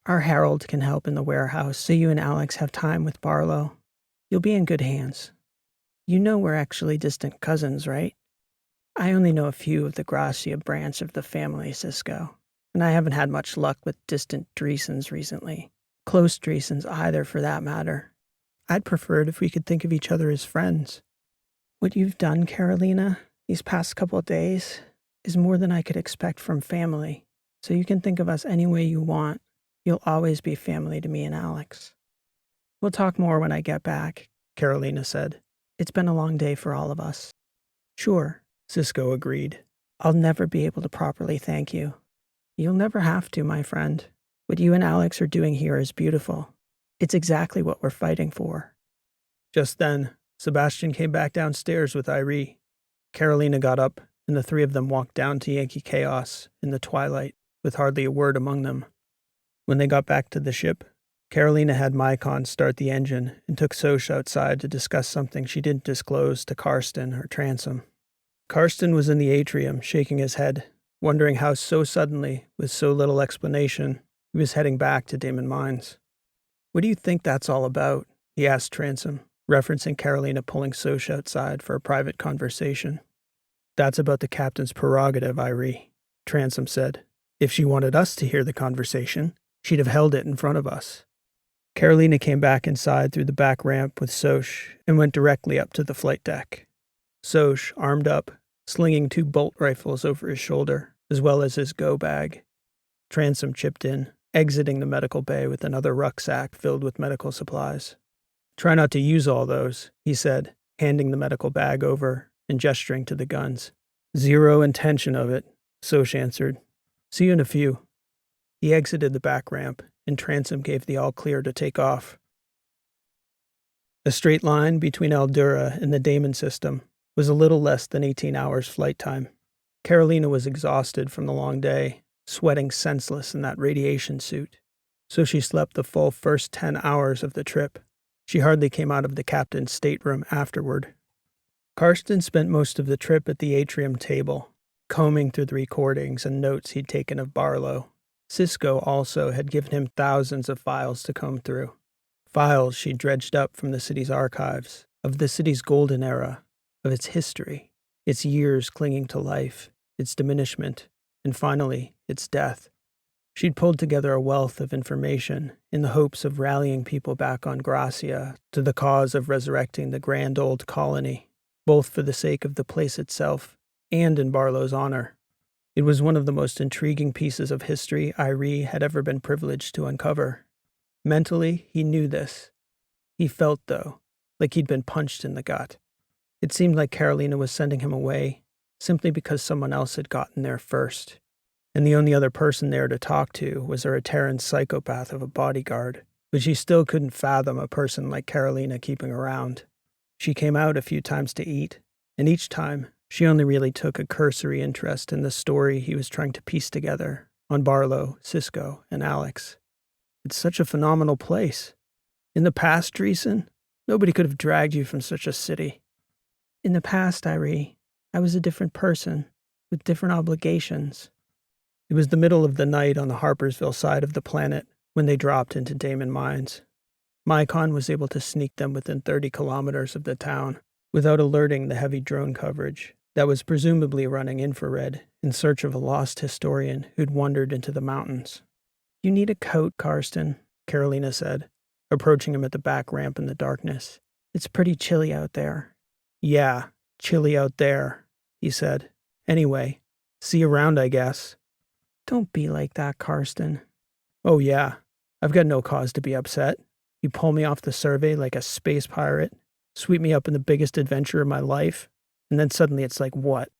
Our Harold can help in the warehouse so you and Alex have time with Barlow. You'll be in good hands. You know we're actually distant cousins, right? I only know a few of the Gracia branch of the family, Cisco, and I haven't had much luck with distant Dreesens recently. Close Dreesens either, for that matter. I'd prefer it if we could think of each other as friends. What you've done, Carolina, these past couple of days is more than I could expect from family, so you can think of us any way you want. You'll always be family to me and Alex. We'll talk more when I get back, Carolina said. It's been a long day for all of us. Sure, Cisco agreed. I'll never be able to properly thank you. You'll never have to, my friend. What you and Alex are doing here is beautiful. It's exactly what we're fighting for. Just then, Sebastian came back downstairs with Irie. Carolina got up, and the three of them walked down to Yankee Chaos in the twilight, with hardly a word among them. When they got back to the ship, Carolina had Mycon start the engine and took Soch outside to discuss something she didn't disclose to Karsten or Transom. Karsten was in the atrium, shaking his head, wondering how so suddenly, with so little explanation, he was heading back to Damon Mines. What do you think that's all about? He asked Transom, referencing Carolina pulling Soch outside for a private conversation. That's about the captain's prerogative, Irie, Transom said. If she wanted us to hear the conversation, she'd have held it in front of us. Carolina came back inside through the back ramp with Soch and went directly up to the flight deck. Soch, armed up, slinging 2 bolt rifles over his shoulder, as well as his go bag. Transom chipped in, exiting the medical bay with another rucksack filled with medical supplies. Try not to use all those, he said, handing the medical bag over and gesturing to the guns. Zero intention of it, Soch answered. See you in a few. He exited the back ramp, and Transom gave the all-clear to take off. A straight line between Eldura and the Damon system was a little less than 18 hours flight time. Carolina was exhausted from the long day, sweating senseless in that radiation suit, so she slept the full first 10 hours of the trip. She hardly came out of the captain's stateroom afterward. Karsten spent most of the trip at the atrium table, combing through the recordings and notes he'd taken of Barlow. Cisco also had given him thousands of files to comb through. Files she dredged up from the city's archives, of the city's golden era, of its history, its years clinging to life, its diminishment, and finally, its death. She'd pulled together a wealth of information in the hopes of rallying people back on Gracia to the cause of resurrecting the grand old colony, both for the sake of the place itself and in Barlow's honor. It was one of the most intriguing pieces of history Irie had ever been privileged to uncover. Mentally, he knew this. He felt, though, like he'd been punched in the gut. It seemed like Carolina was sending him away simply because someone else had gotten there first. And the only other person there to talk to was her Terran psychopath of a bodyguard, but she still couldn't fathom a person like Carolina keeping around. She came out a few times to eat, and each time, she only really took a cursory interest in the story he was trying to piece together on Barlow, Cisco, and Alex. It's such a phenomenal place. In the past, Dreesen, nobody could have dragged you from such a city. In the past, Irie, I was a different person, with different obligations. It was the middle of the night on the Harpersville side of the planet when they dropped into Damon Mines. Mycon was able to sneak them within 30 kilometers of the town without alerting the heavy drone coverage that was presumably running infrared in search of a lost historian who'd wandered into the mountains. You need a coat, Karsten, Carolina said, approaching him at the back ramp in the darkness. It's pretty chilly out there. Yeah, chilly out there, he said. Anyway, see you around, I guess. Don't be like that, Karsten. Oh yeah, I've got no cause to be upset. You pull me off the survey like a space pirate, sweep me up in the biggest adventure of my life, and then suddenly it's like what?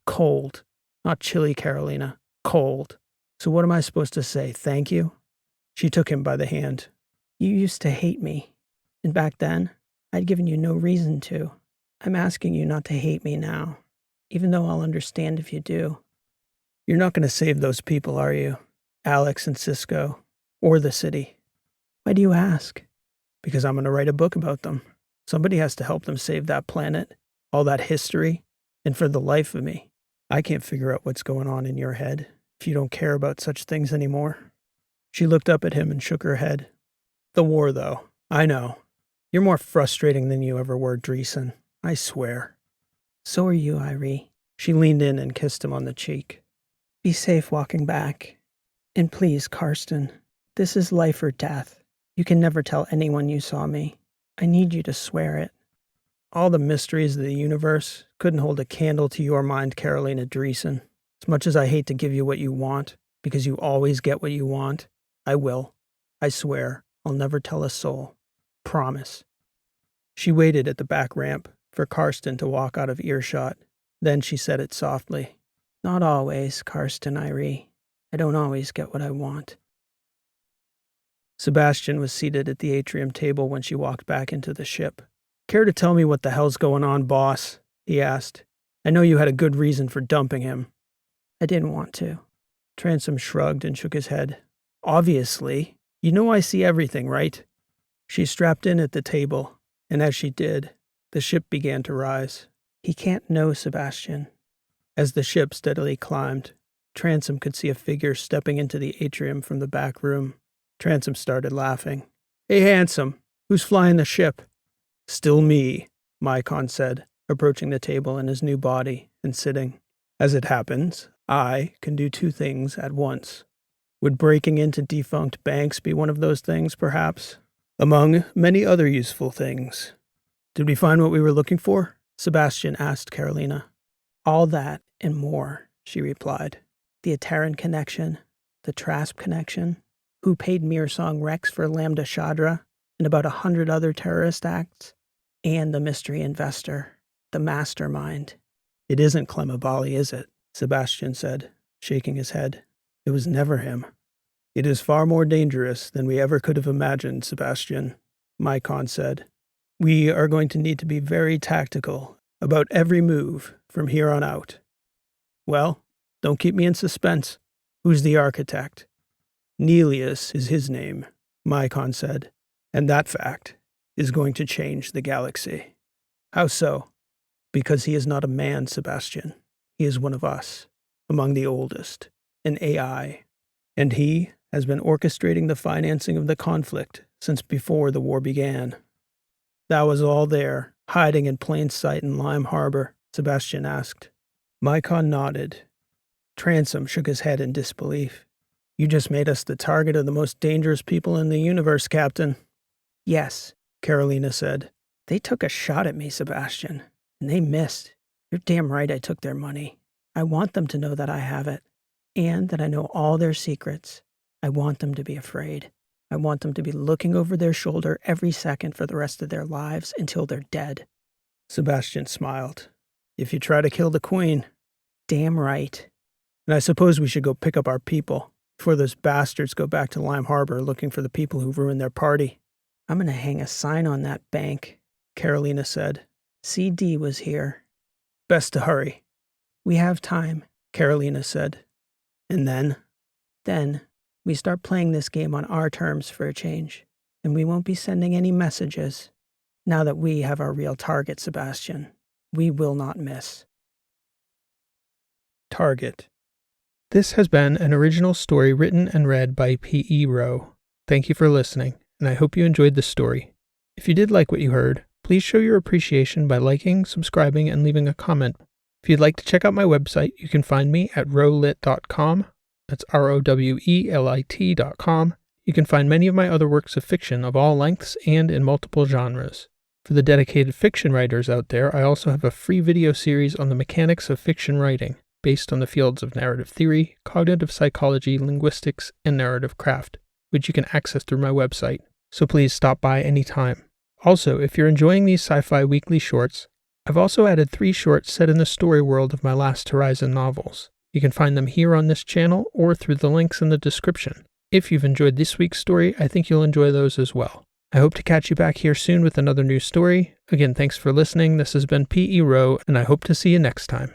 Cold. Not chilly, Carolina. Cold. So what am I supposed to say, thank you? She took him by the hand. You used to hate me, and back then, I'd given you no reason to. I'm asking you not to hate me now, even though I'll understand if you do. You're not going to save those people, are you? Alex and Cisco, or the city. Why do you ask? Because I'm going to write a book about them. Somebody has to help them save that planet, all that history, and for the life of me, I can't figure out what's going on in your head if you don't care about such things anymore. She looked up at him and shook her head. The war, though, I know. You're more frustrating than you ever were, Dreesen. I swear. So are you, Irie. She leaned in and kissed him on the cheek. Be safe walking back. And please, Karsten, this is life or death. You can never tell anyone you saw me. I need you to swear it. All the mysteries of the universe couldn't hold a candle to your mind, Carolina Dreesen. As much as I hate to give you what you want, because you always get what you want, I will. I swear, I'll never tell a soul. Promise. She waited at the back ramp for Karsten to walk out of earshot. Then she said it softly. Not always, Karsten Irie. I don't always get what I want. Sebastian was seated at the atrium table when she walked back into the ship. Care to tell me what the hell's going on, boss? He asked. I know you had a good reason for dumping him. I didn't want to. Transom shrugged and shook his head. Obviously. You know I see everything, right? She strapped in at the table, and as she did, the ship began to rise. He can't know, Sebastian. As the ship steadily climbed, Transom could see a figure stepping into the atrium from the back room. Transom started laughing. Hey, handsome, who's flying the ship? Still me, Mycon said, approaching the table in his new body and sitting. As it happens, I can do two things at once. Would breaking into defunct banks be one of those things, perhaps? Among many other useful things. Did we find what we were looking for? Sebastian asked Carolina. All that and more, she replied. The Terran connection, the Trasp connection, who paid Mirsong Rex for Lambda Shadra, and about 100 other terrorist acts, and the mystery investor, the mastermind. It isn't Clemabali, is it? Sebastian said, shaking his head. It was never him. It is far more dangerous than we ever could have imagined, Sebastian, Mycon said. We are going to need to be very tactical about every move from here on out. Well, don't keep me in suspense. Who's the architect? Nelius is his name, Mycon said, and that fact is going to change the galaxy. How so? Because he is not a man, Sebastian. He is one of us, among the oldest, an AI, and he has been orchestrating the financing of the conflict since before the war began. That was all there, hiding in plain sight in Lime Harbor, Sebastian asked. Mycon nodded. Transom shook his head in disbelief. You just made us the target of the most dangerous people in the universe, Captain. Yes, Carolina said. They took a shot at me, Sebastian, and they missed. You're damn right I took their money. I want them to know that I have it, and that I know all their secrets. I want them to be afraid. I want them to be looking over their shoulder every second for the rest of their lives until they're dead." Sebastian smiled. "If you try to kill the queen." "Damn right." "And I suppose we should go pick up our people before those bastards go back to Lime Harbor looking for the people who ruined their party." "I'm going to hang a sign on that bank," Carolina said. "CD was here." "Best to hurry." "We have time," Carolina said. "And then?" "Then we start playing this game on our terms for a change, and we won't be sending any messages. Now that we have our real target, Sebastian, we will not miss." Target. This has been an original story written and read by P.E. Rowe. Thank you for listening, and I hope you enjoyed the story. If you did like what you heard, please show your appreciation by liking, subscribing, and leaving a comment. If you'd like to check out my website, you can find me at rowlit.com. That's ROWELIT.com. You can find many of my other works of fiction of all lengths and in multiple genres. For the dedicated fiction writers out there, I also have a free video series on the mechanics of fiction writing, based on the fields of narrative theory, cognitive psychology, linguistics, and narrative craft, which you can access through my website. So please stop by anytime. Also, if you're enjoying these sci-fi weekly shorts, I've also added 3 shorts set in the story world of my Last Horizon novels. You can find them here on this channel or through the links in the description. If you've enjoyed this week's story, I think you'll enjoy those as well. I hope to catch you back here soon with another new story. Again, thanks for listening. This has been P.E. Rowe, and I hope to see you next time.